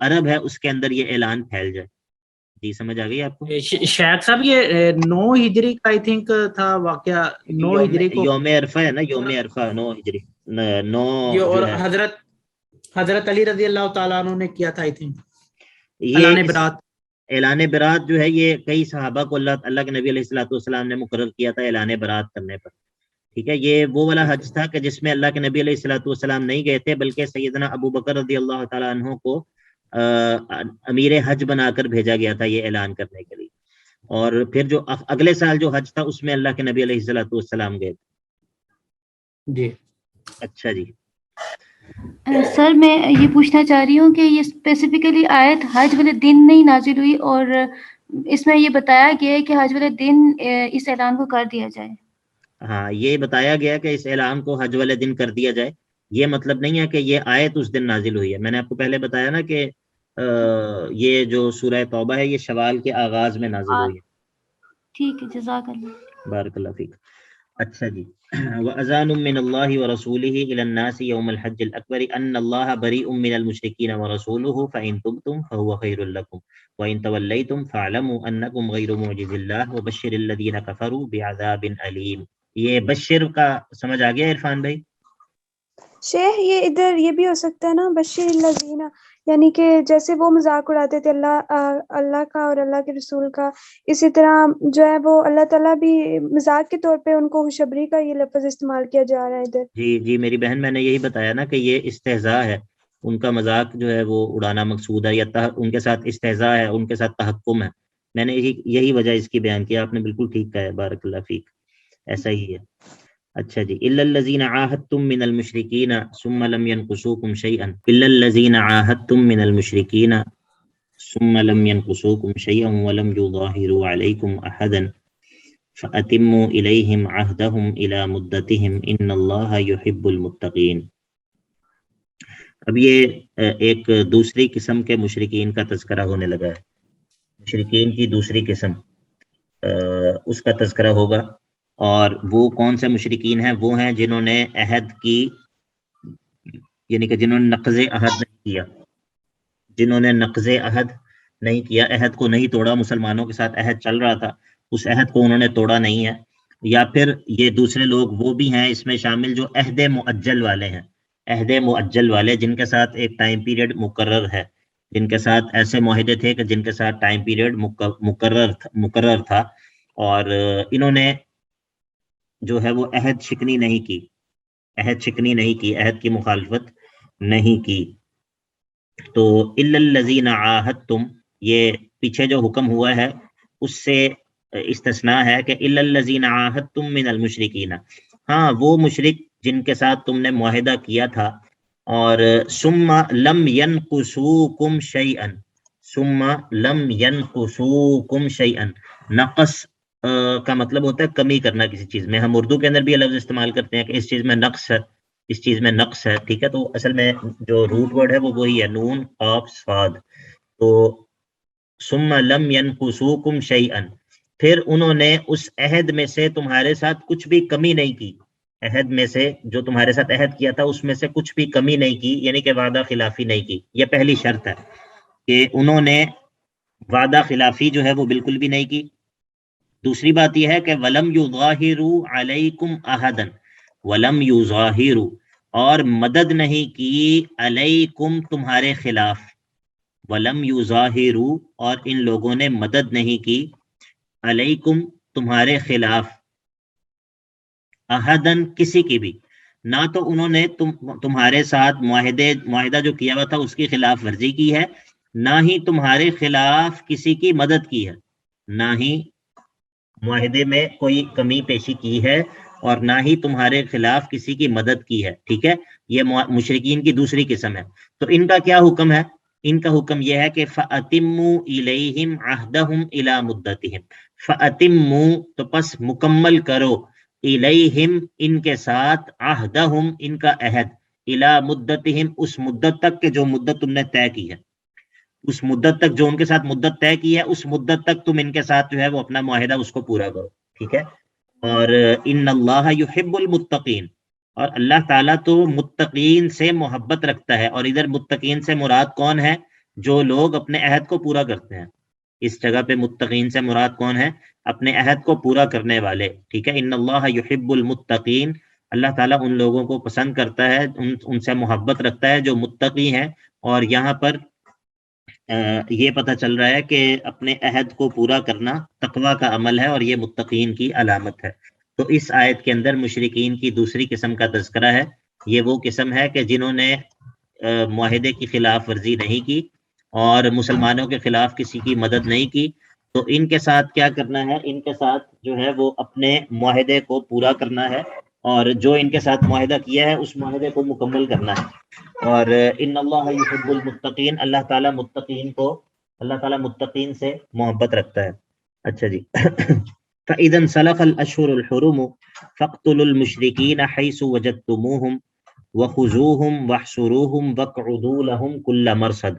عرب ہے اس کے اندر یہ اعلان پھیل جائے۔ جی سمجھ آ گئی آپ کو؟ شیخ صاحب یہ 9 ہجری کا آئی تھنک تھا واقعہ، 9 ہجری کو یوم عرفہ ہے نا، یوم عرفہ 9 ہجری 9 اور جو ہے حضرت علی رضی اللہ تعالیٰ عنہ نے کیا تھا آئی تھنک اعلان برات۔ اعلان برات جو ہے یہ کئی صحابہ کو اللہ کے نبی علیہ الصلوۃ والسلام نے مقرر کیا تھا اعلان برات کرنے پر، ٹھیک ہے؟ یہ وہ والا حج تھا کہ جس میں اللہ کے نبی علیہ الصلوۃ والسلام نہیں گئے تھے، بلکہ سیدنا ابو بکر رضی اللہ تعالیٰ عنہ کو امیر حج بنا کر بھیجا گیا تھا یہ اعلان کرنے کے لیے، اور پھر جو اگلے سال جو حج تھا اس میں اللہ کے نبی علیہ الصلوۃ والسلام گئے تھے۔ جی اچھا جی سر میں یہ پوچھنا چاہ رہی ہوں کہ یہ اسپیسیفکلی آیت حج والے دن نہیں نازل ہوئی، اور اس میں یہ بتایا گیا ہے کہ حج والے دن اس اعلان کو کر دیا جائے۔ ہاں یہ بتایا گیا کہ اس اعلان کو حج والے دن کر دیا جائے، یہ مطلب نہیں ہے کہ یہ آیت اس دن نازل ہوئی ہے۔ میں نے آپ کو پہلے بتایا نا کہ یہ جو سورہ توبہ ہے یہ شوال کے آغاز میں نازل ہوئی ہے۔ ٹھیک ہے، جزاک اللہ۔ بارک اللہ فیک۔ اچھا جی، وَأَذَانٌ مِّنَ اللَّهِ وَرَسُولِهِ إِلَى النَّاسِ يَوْمَ الْحَجِّ الْأَكْبَرِ أَنَّ اللَّهَ بَرِيءٌ مِّنَ الْمُشْرِكِينَ وَرَسُولُهُ فَإِن تُبْتُمْ فَهُوَ خَيْرٌ لَّكُمْ وَإِن تَوَلَّيْتُمْ فَاعْلَمُوا أَنَّكُمْ غَيْرُ مُعْجِزِ اللَّهِ وَبَشِّرِ الَّذِينَ كَفَرُوا بِعَذَابٍ أَلِيمٍ۔ یہ بشر کا سمجھ آ گیا عرفان بھائی؟ شیخ یہ ادھر یہ بھی ہو سکتا ہے نا، بشیر الذین، یعنی کہ جیسے وہ مذاق اڑاتے تھے اللہ کا اور اللہ کے رسول کا، اسی طرح جو ہے وہ اللہ تعالیٰ بھی مذاق کے طور پہ ان کو خوشبری کا یہ لفظ استعمال کیا جا رہا ہے ادھر۔ جی میری بہن، میں نے یہی بتایا نا کہ یہ استہزاء ہے، ان کا مذاق جو ہے وہ اڑانا مقصود ہے، یا ان کے ساتھ استہزاء ہے، ان کے ساتھ تحکم ہے۔ میں نے یہی وجہ اس کی بیان کیا، آپ نے بالکل ٹھیک کہا ہے، بارک اللہ فیک، ایسا ہی ہے۔ اچھا جی، الا الذین عاہدتم من المشرکین ثم لم ينقصوکم شیئا، الا الذین عاہدتم من المشرکین ثم لم ينقصوکم شیئا ولم یظاہروا علیکم احدا فَأَتِمُّوا إِلَيْهِمْ عَهْدَهُمْ إِلَى مُدَّتِهِمْ إِنَّ اللَّهَ يُحِبُّ الْمُتَّقِينَ۔ اب یہ ایک دوسری قسم کے مشرکین کا تذکرہ ہونے لگا ہے، مشرکین کی دوسری قسم اس کا تذکرہ ہوگا، اور وہ کون سے مشرکین ہیں؟ وہ ہیں جنہوں نے عہد کی، یعنی کہ جنہوں نے نقض عہد نہیں کیا، جنہوں نے نقض عہد نہیں کیا، عہد کو نہیں توڑا، مسلمانوں کے ساتھ عہد چل رہا تھا، اس عہد کو انہوں نے توڑا نہیں ہے۔ یا پھر یہ دوسرے لوگ وہ بھی ہیں اس میں شامل جو عہد مؤجل والے ہیں، عہد مؤجل والے جن کے ساتھ ایک ٹائم پیریڈ مقرر ہے، جن کے ساتھ ایسے معاہدے تھے کہ جن کے ساتھ ٹائم پیریڈ مقرر تھا، اور انہوں نے جو ہے وہ عہد شکنی نہیں کی، عہد کی مخالفت نہیں کی۔ تو الا الذین عاہدتم، یہ پیچھے جو حکم ہوا ہے اس سے استثناء ہے کہ الا الذین عاہدتم من المشرکین، ہاں وہ مشرک جن کے ساتھ تم نے معاہدہ کیا تھا، اور ثم لم ينقصوکم شیئا، ثم لم ينقصوکم شیئا، نقص کا مطلب ہوتا ہے کمی کرنا کسی چیز میں، ہم اردو کے اندر بھی یہ لفظ استعمال کرتے ہیں کہ اس چیز میں نقص ہے، اس چیز میں نقص ہے، ٹھیک ہے، تو اصل میں جو روٹ ورڈ ہے وہ وہی ہے، نون قاف صاد۔ تو ثم لم ينقصوکم شیئا، پھر انہوں نے اس عہد میں سے تمہارے ساتھ کچھ بھی کمی نہیں کی، عہد میں سے جو تمہارے ساتھ عہد کیا تھا اس میں سے کچھ بھی کمی نہیں کی، یعنی کہ وعدہ خلافی نہیں کی۔ یہ پہلی شرط ہے کہ انہوں نے وعدہ خلافی جو ہے وہ بالکل بھی نہیں کی۔ دوسری بات یہ ہے کہ وَلَمْ يُظَاهِرُوا عَلَيْكُمْ أَحَدًا، وَلَمْ يُظَاهِرُوا، اور مدد نہیں کی علیکم تمہارے خلاف، وَلَمْ يُظَاهِرُوا، اور ان لوگوں نے مدد نہیں کی علیکم تمہارے خلاف، احدن کسی کی بھی، نہ تو انہوں نے تمہارے ساتھ معاہدہ جو کیا ہوا تھا اس کی خلاف ورزی کی ہے، نہ ہی تمہارے خلاف کسی کی مدد کی ہے، نہ ہی معاہدے میں کوئی کمی پیشی کی ہے، اور نہ ہی تمہارے خلاف کسی کی مدد کی ہے، ٹھیک ہے، یہ مشرکین کی دوسری قسم ہے۔ تو ان کا کیا حکم ہے؟ ان کا حکم یہ ہے کہ فَأَتِمُّوا إِلَيْهِمْ عَهْدَهُمْ إِلَى مُدَّتِهِمْ، فَأَتِمُّوا تو پس مکمل کرو، الیہم ان کے ساتھ، عہدہم ان کا عہد، الی مدتہم اس مدت تک کہ جو مدت تم نے طے کی ہے، اس مدت تک جو ان کے ساتھ مدت طے کی ہے اس مدت تک تم ان کے ساتھ جو ہے وہ اپنا معاہدہ اس کو پورا کرو، ٹھیک ہے۔ اور ان اللہ یحب المتقین، اور اللہ تعالیٰ تو متقین سے محبت رکھتا ہے، اور ادھر متقین سے مراد کون ہے؟ جو لوگ اپنے عہد کو پورا کرتے ہیں، اس جگہ پہ متقین سے مراد کون ہے؟ اپنے عہد کو پورا کرنے والے، ٹھیک ہے۔ ان اللہ یحب المتقین، اللہ تعالیٰ ان لوگوں کو پسند کرتا ہے، ان سے محبت رکھتا ہے جو متقی ہیں، اور یہاں پر یہ پتہ چل رہا ہے کہ اپنے عہد کو پورا کرنا تقوی کا عمل ہے، اور یہ متقین کی علامت ہے۔ تو اس آیت کے اندر مشرکین کی دوسری قسم کا تذکرہ ہے، یہ وہ قسم ہے کہ جنہوں نے معاہدے کی خلاف ورزی نہیں کی اور مسلمانوں کے خلاف کسی کی مدد نہیں کی، تو ان کے ساتھ کیا کرنا ہے؟ ان کے ساتھ جو ہے وہ اپنے معاہدے کو پورا کرنا ہے، اور جو ان کے ساتھ معاہدہ کیا ہے اس معاہدے کو مکمل کرنا ہے۔ اور ان اللہ یحب المتقین، اللہ تعالیٰ متقین سے محبت رکھتا ہے۔ اچھا جی فَإِذَا انْسَلَخَ الْأَشْهُرُ الْحُرُمُ فَاقْتُلُوا الْمُشْرِكِينَ حَيْثُ وَجَدتُّمُوهُمْ وَخُذُوهُمْ وَاحْصُرُوهُمْ وَاقْعُدُوا لَهُمْ كُلَّ مَرْصَدٍ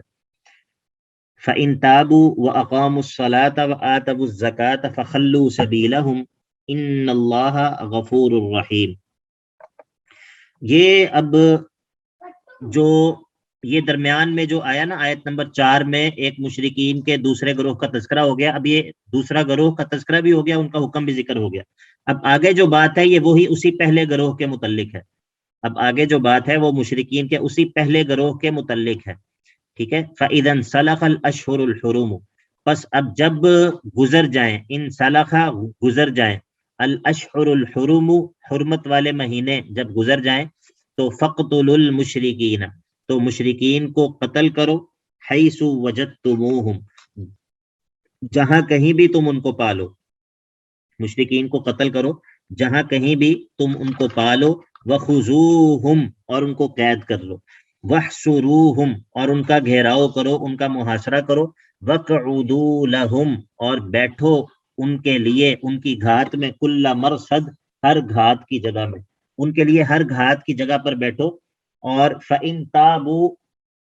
فَإِنْ تَابُوا وَأَقَامُوا الصَّلَاةَ وَآتَوُا الزَّكَاةَ فَخَلُّوا سَبِيلَهُمْ إِنَّ اللَّهَ غَفُورٌ رَحِيمٌ۔ یہ اب جو یہ درمیان میں جو آیا نا آیت نمبر 4 میں ایک مشرکین کے دوسرے گروہ کا تذکرہ ہو گیا، اب یہ دوسرا گروہ کا تذکرہ بھی ہو گیا، ان کا حکم بھی ذکر ہو گیا۔ اب آگے جو بات ہے یہ وہی اسی پہلے گروہ کے متعلق ہے، اب آگے جو بات ہے وہ مشرکین کے اسی پہلے گروہ کے متعلق ہے، ٹھیک ہے۔ فَإِذَا انْسَلَخَ الْأَشْهُرُ الْحُرُمُ، پس اب جب گزر جائیں، انسلخ گزر جائیں، الاشہر الحرم حرمت والے مہینے جب گزر جائیں، تو فَاقْتُلُوا الْمُشْرِكِينَ تو مشرکین کو قتل کرو، حیث وجدتموہم جہاں کہیں بھی تم ان کو پالو، مشرکین کو قتل کرو جہاں کہیں بھی تم ان کو پالو، وخذوہم اور ان کو قید کر لو، واحصروہم اور ان کا گھیراؤ کرو، ان کا محاصرہ کرو، وقعدوا لہم اور بیٹھو ان کے لیے ان کی گھات میں کل مرصد ہر گھات کی جگہ میں، ان کے لیے ہر گھات کی جگہ پر بیٹھو. اور فَإِن تَابُوا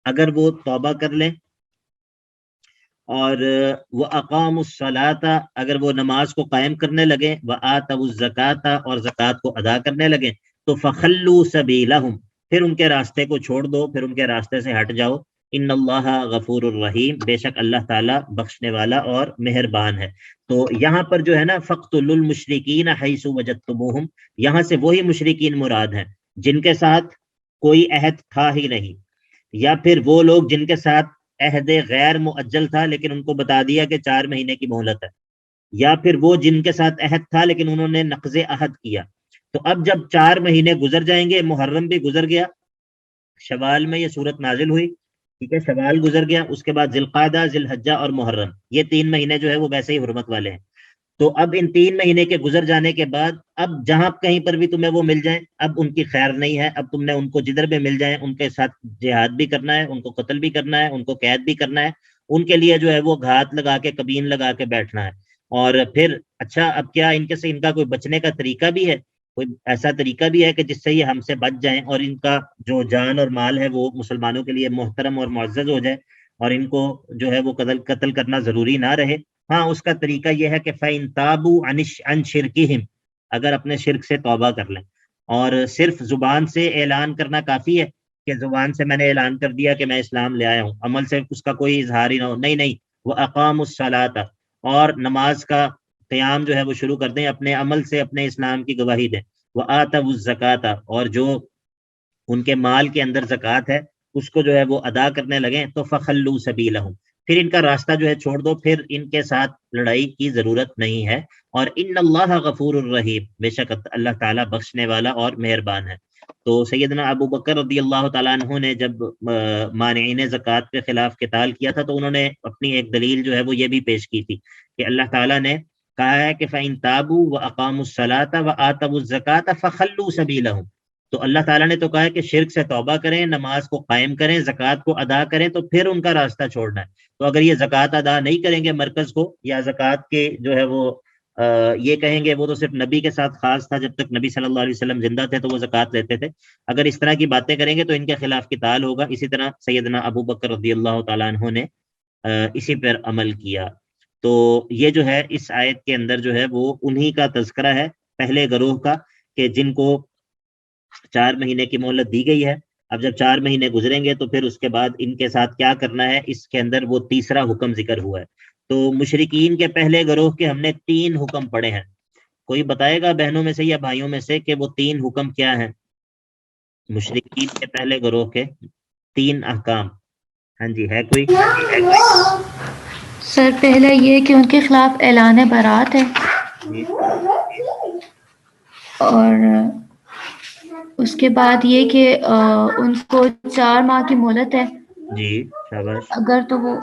اگر وہ توبہ کر لیں، اور وَأَقَامُوا الصَّلَاةَ اگر وہ نماز کو قائم کرنے لگیں، وَآتَوُا الزَّكَاةَ اور زکوٰۃ کو ادا کرنے لگیں، تو فَخَلُّوا سَبِيلَهُمْ پھر ان کے راستے کو چھوڑ دو، پھر ان کے راستے سے ہٹ جاؤ. ان اللہ غفور الرحیم بے شک اللہ تعالیٰ بخشنے والا اور مہربان ہے. تو یہاں پر جو ہے نا فَاقْتُلُوا الْمُشْرِكِينَ حَيْثُ وَجَدتُّمُوهُمْ، یہاں سے وہی مشرکین مراد ہیں جن کے ساتھ کوئی عہد تھا ہی نہیں، یا پھر وہ لوگ جن کے ساتھ عہد غیر مؤجل تھا لیکن ان کو بتا دیا کہ 4 مہینے کی مہلت ہے، یا پھر وہ جن کے ساتھ عہد تھا لیکن انہوں نے نقض عہد کیا. تو اب جب 4 مہینے گزر جائیں گے، محرم بھی گزر گیا، شوال میں یہ صورت نازل ہوئی، ٹھیک ہے، شوال گزر گیا، اس کے بعد ذی القعدہ، ذی الحجہ اور محرم، یہ 3 مہینے جو ہے وہ ویسے ہی حرمت والے ہیں. تو اب ان 3 مہینے کے گزر جانے کے بعد اب جہاں کہیں پر بھی تمہیں وہ مل جائیں، اب ان کی خیر نہیں ہے، اب تم نے ان کو جدھر بھی مل جائیں ان کے ساتھ جہاد بھی کرنا ہے، ان کو قتل بھی کرنا ہے، ان کو قید بھی کرنا ہے، ان کے لیے جو ہے وہ گھات لگا کے کبین لگا کے بیٹھنا ہے. اور پھر اچھا اب کیا ان کے سے ان کا کوئی بچنے کا طریقہ بھی ہے؟ کوئی ایسا طریقہ بھی ہے کہ جس سے یہ ہم سے بچ جائیں اور ان کا جو جان اور مال ہے وہ مسلمانوں کے لیے محترم اور معزز ہو جائے اور ان کو جو ہے وہ قتل کرنا ضروری نہ رہے؟ ہاں، اس کا طریقہ یہ ہے کہ فَإِن تَابُوا عَنْ شِرْكِهِمْ اگر اپنے شرک سے توبہ کر لیں. اور صرف زبان سے اعلان کرنا کافی ہے کہ زبان سے میں نے اعلان کر دیا کہ میں اسلام لے آیا ہوں، عمل سے اس کا کوئی اظہار ہی نہ ہو، نہیں. وَأَقَامُوا الصَّلَاةَ اور نماز کا قیام جو ہے وہ شروع کر دیں، اپنے عمل سے اپنے اسلام کی گواہی دیں. وَآتَوُا الزَّكَاةَ اور جو ان کے مال کے اندر زکوٰۃ ہے اس کو جو ہے وہ ادا کرنے لگیں، تو فَخَلُّوا سَبِيلَهُمْ پھر ان کا راستہ جو ہے چھوڑ دو، پھر ان کے ساتھ لڑائی کی ضرورت نہیں ہے. اور ان اللہ غفور الرحیم بے شک اللہ تعالیٰ بخشنے والا اور مہربان ہے. تو سیدنا ابو بکر رضی اللہ تعالیٰ عنہ نے جب مانعین زکوٰۃ کے خلاف قتال کیا تھا تو انہوں نے اپنی ایک دلیل جو ہے وہ یہ بھی پیش کی تھی کہ اللہ تعالیٰ نے کہا ہے کہ فَإِن تَابُوا وَأَقَامُوا الصَّلَاةَ وَآتَوُا الزَّكَاةَ فَخَلُّوا سَبِيلَهُمْ تو اللہ تعالیٰ نے تو کہا ہے کہ شرک سے توبہ کریں، نماز کو قائم کریں، زکوٰۃ کو ادا کریں، تو پھر ان کا راستہ چھوڑنا ہے. تو اگر یہ زکوٰۃ ادا نہیں کریں گے مرکز کو، یا زکوٰۃ کے جو ہے وہ یہ کہیں گے وہ تو صرف نبی کے ساتھ خاص تھا، جب تک نبی صلی اللہ علیہ وسلم زندہ تھے تو وہ زکوٰۃ لیتے تھے، اگر اس طرح کی باتیں کریں گے تو ان کے خلاف قتال ہوگا. اسی طرح سیدنا ابو بکر رضی اللہ تعالیٰ عنہ نے اسی پر عمل کیا. تو یہ جو ہے اس آیت کے اندر جو ہے وہ انہی کا تذکرہ ہے، پہلے گروہ کا، کہ جن کو 4 مہینے کی مہلت دی گئی ہے. اب جب 4 مہینے گزریں گے تو پھر اس کے بعد ان کے ساتھ کیا کرنا ہے، اس کے اندر وہ تیسرا حکم ذکر ہوا ہے. تو مشرکین کے پہلے گروہ کے ہم نے 3 حکم پڑھے ہیں. کوئی بتائے گا بہنوں میں سے یا بھائیوں میں سے کہ وہ 3 حکم کیا ہیں؟ مشرکین کے پہلے گروہ کے 3 احکام. ہاں جی، ہے کوئی؟ سر پہلا یہ کہ ان کے خلاف اعلان برات ہے، اور اس کے بعد یہ کہ ان کو 4 ماہ کی مہلت ہے. جی شاباش. اگر تو وہ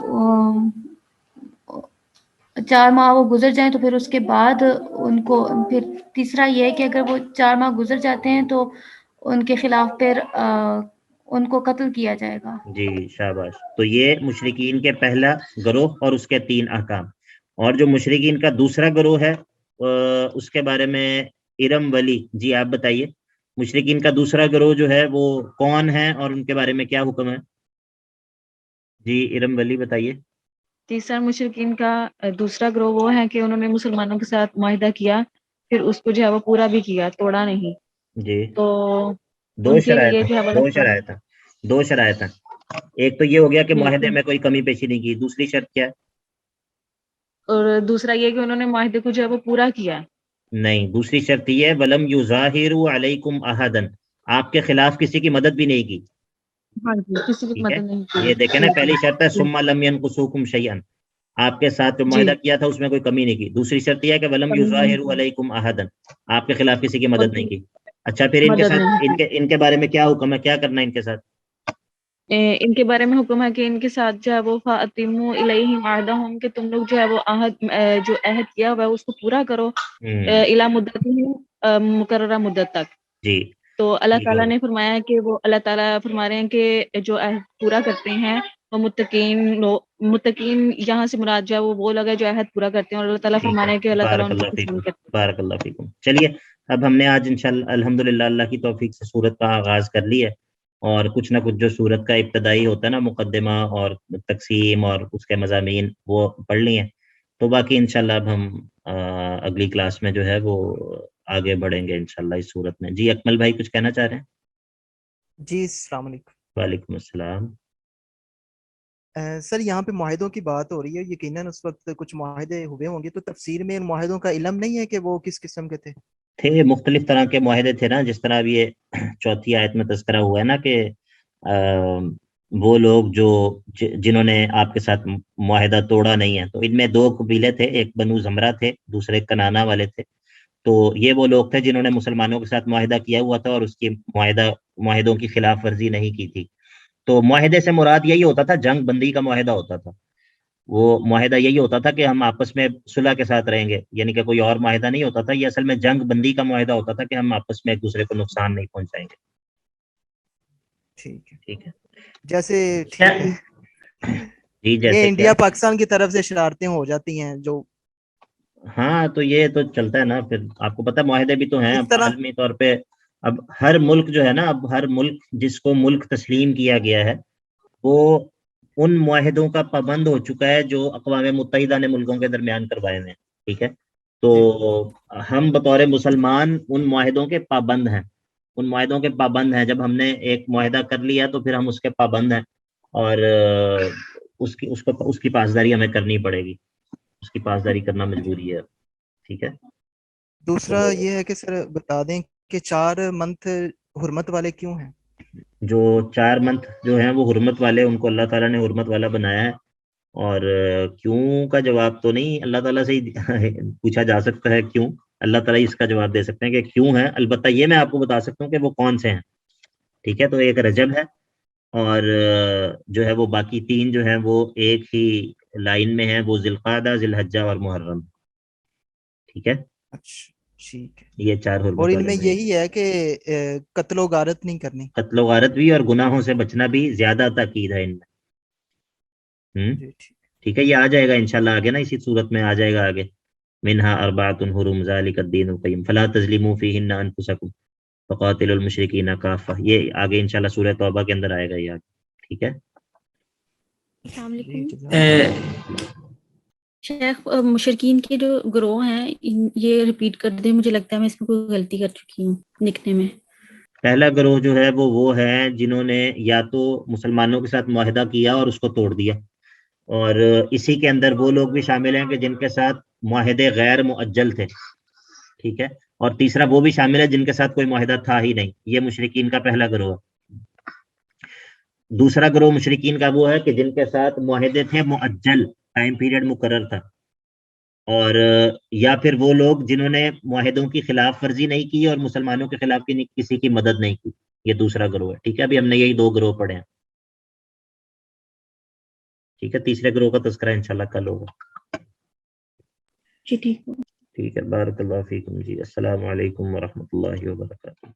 4 ماہ وہ گزر جائیں تو پھر اس کے بعد ان کو پھر تیسرا یہ ہے کہ اگر وہ 4 ماہ گزر جاتے ہیں تو ان کے خلاف پھر ان کو قتل کیا جائے گا. جی شاباش. تو یہ مشرکین کے پہلا گروہ اور اس کے 3 احکام. اور جو مشرکین کا دوسرا گروہ ہے اس کے بارے میں ارم ولی جی آپ بتائیے، مشرکین کا دوسرا گروہ جو ہے وہ کون ہے اور ان کے بارے میں کیا حکم ہے؟ جی ارم ولی بتائیے. تیسرا مشرکین کا دوسرا گروہ وہ ہے کہ انہوں نے مسلمانوں کے ساتھ معاہدہ کیا، پھر اس کو جو ہے وہ پورا بھی کیا، توڑا نہیں. جی تو 2 شرائط ہیں. ایک تو یہ ہو گیا کہ معاہدے میں کوئی کمی پیشی نہیں کی، دوسری شرط کیا ہے؟ اور دوسرا یہ کہ انہوں نے معاہدے کو جو ہے وہ پورا کیا. نہیں، دوسری شرط یہ ہے ولم یظاہروا علیکم احدا، آپ کے خلاف کسی کی مدد بھی نہیں کی. ہاں جی، کسی کی مدد نہیں کی. یہ دیکھیں نا، پہلی شرط ہے ثم لم ينقصوکم شیئا، آپ کے ساتھ جو معاہدہ کیا تھا اس میں کوئی کمی نہیں کی. دوسری شرط یہ ہے کہ ولم یظاہروا علیکم احدا، آپ کے خلاف کسی کی مدد نہیں کی. اچھا، پھر ان کے ساتھ ان کے بارے میں کیا حکم ہے، کیا کرنا ہے ان کے ساتھ؟ ان کے بارے میں حکم ہے کہ ان کے ساتھ جو ہے وہ فَأَتِمُّوا إِلَيْهِمْ عَهْدَهُمْ کہ تم لوگ جو ہے وہ عہد کیا ہوا ہے اس کو پورا کرو اِلیٰ مدتِّهِمْ مقررہ مدت تک. جی. تو اللہ تعالیٰ نے فرمایا ہے کہ وہ اللہ تعالیٰ فرما رہے ہیں کہ جو عہد پورا کرتے ہیں وہ متقین یہاں سے مراد جو ہے وہ لوگ ہیں جو عہد پورا کرتے ہیں، اور اللہ تعالیٰ فرمانے ہے کہ اللہ تعالیٰ ان کو پسند کرتے ہیں۔ بارک اللہ فیکم۔ چلیے اب ہم نے آج انشاءاللہ الحمدللہ اللہ کی توفیق سے سورت کا آغاز کر لی ہے، اور کچھ نہ کچھ جو سورت کا ابتدائی ہوتا ہے نا، مقدمہ اور تقسیم اور اس کے مضامین، وہ پڑھ لی ہیں۔ تو باقی انشاءاللہ اب ہم اگلی کلاس میں جو ہے وہ آگے بڑھیں گے انشاءاللہ اس صورت میں۔ جی اکمل بھائی کچھ کہنا چاہ رہے ہیں؟ جی السلام علیکم۔ وعلیکم السلام۔ سر یہاں پہ معاہدوں کی بات ہو رہی ہے، یقیناً اس وقت کچھ معاہدے ہوئے ہوں گے، تو تفسیر میں ان معاہدوں کا علم نہیں ہے کہ وہ کس قسم کے تھے؟ مختلف طرح کے معاہدے تھے نا، جس طرح اب یہ چوتھی آیت میں تذکرہ ہوا ہے نا کہ وہ لوگ جو جنہوں نے آپ کے ساتھ معاہدہ توڑا نہیں ہے، تو ان میں دو قبیلے تھے، ایک بنو زمرہ تھے، دوسرے کنانا والے تھے۔ تو یہ وہ لوگ تھے جنہوں نے مسلمانوں کے ساتھ معاہدہ کیا ہوا تھا اور اس کی معاہدوں کی خلاف ورزی نہیں کی تھی۔ تو معاہدے سے مراد یہی ہوتا تھا، جنگ بندی کا معاہدہ ہوتا تھا۔ وہ معاہدہ یہی ہوتا تھا کہ ہم آپس میں صلح کے ساتھ رہیں گے، یعنی کہ کوئی اور معاہدہ نہیں ہوتا تھا۔ یہ اصل میں جنگ بندی کا معاہدہ ہوتا تھا کہ ہم آپس میں ایک دوسرے کو نقصان نہیں پہنچائیں گے۔ ٹھیک ہے جیسے جی جیسے انڈیا پاکستان کی طرف سے شرارتیں ہو جاتی ہیں جو، ہاں تو یہ تو چلتا ہے نا، پھر آپ کو پتہ معاہدے بھی تو ہیں اب عالمی طور پہ۔ اب ہر ملک جو ہے نا، اب ہر ملک جس کو ملک تسلیم کیا گیا ہے وہ ان معاہدوں کا پابند ہو چکا ہے جو اقوام متحدہ نے ملکوں کے درمیان کروائے ہیں۔ ٹھیک ہے، تو ہم بطور مسلمان ان معاہدوں کے پابند ہیں، ان معاہدوں کے پابند ہیں۔ جب ہم نے ایک معاہدہ کر لیا تو پھر ہم اس کے پابند ہیں، اور اس کی پاسداری ہمیں کرنی پڑے گی، اس کی پاسداری کرنا مجبوری ہے۔ ٹھیک ہے، دوسرا یہ ہے کہ سر بتا دیں کہ 4 منتھ حرمت والے کیوں ہیں؟ جو 4 منتھ جو ہیں وہ حرمت والے، ان کو اللہ تعالیٰ نے حرمت والا بنایا ہے، اور کیوں کا جواب تو نہیں اللہ تعالیٰ سے ہی پوچھا جا سکتا ہے کیوں، اللہ تعالیٰ اس کا جواب دے سکتے ہیں کہ کیوں ہے۔ البتہ یہ میں آپ کو بتا سکتا ہوں کہ وہ کون سے ہیں۔ ٹھیک ہے، تو ایک رجب ہے، اور جو ہے وہ باقی 3 جو ہیں وہ ایک ہی لائن میں ہیں، وہ ذی القعدہ، ذی الحجہ اور محرم۔ ٹھیک ہے، ٹھیک ہے، یہ 4 حرمت اور ان والے میں مہینے۔ یہی ہے کہ قتل و غارت نہیں کرنی، قتل و غارت بھی اور گناہوں سے بچنا بھی زیادہ تاکید ہے ان میں۔ ٹھیک ہے، یہ آ جائے گا انشاءاللہ آگے نا، اسی صورت میں آ جائے گا آگے، منہا اربعۃ حرم ذالک الدین القیم فلا تظلموا فیہن انفسکم وقاتلوا المشرکین کافہ۔ یہ آگے انشاءاللہ سورہ توبہ کے اندر آئے گا یہ آگے۔ ٹھیک ہے، السلام علیکم شیخ، مشرکین کے جو گروہ ہیں یہ ریپیٹ کر دیں، مجھے لگتا ہے میں اس میں کوئی غلطی کر چکی ہوں لکھنے میں۔ پہلا گروہ جو ہے وہ ہے جنہوں نے یا تو مسلمانوں کے ساتھ معاہدہ کیا اور اس کو توڑ دیا، اور اسی کے اندر وہ لوگ بھی شامل ہیں کہ جن کے ساتھ معاہدے غیر مؤجل تھے۔ ٹھیک ہے، اور تیسرا وہ بھی شامل ہے جن کے ساتھ کوئی معاہدہ تھا ہی نہیں۔ یہ مشرکین کا پہلا گروہ ہے۔ دوسرا گروہ مشرکین کا وہ ہے کہ جن کے ساتھ معاہدے تھے مؤجل، ٹائم پیریڈ مقرر تھا، اور یا پھر وہ لوگ جنہوں نے معاہدوں کی خلاف ورزی نہیں کی اور مسلمانوں کے خلاف کسی کی مدد نہیں کی۔ یہ دوسرا گروہ ہے۔ ٹھیک ہے، ابھی ہم نے یہی 2 گروہ پڑھے ہیں۔ ٹھیک ہے، تیسرے گروہ کا تذکرہ انشاءاللہ کل ہوگا۔ جی ٹھیک ہے، ٹھیک ہے، بارک اللہ فیکم۔ جی السلام علیکم ورحمۃ اللہ وبرکاتہ۔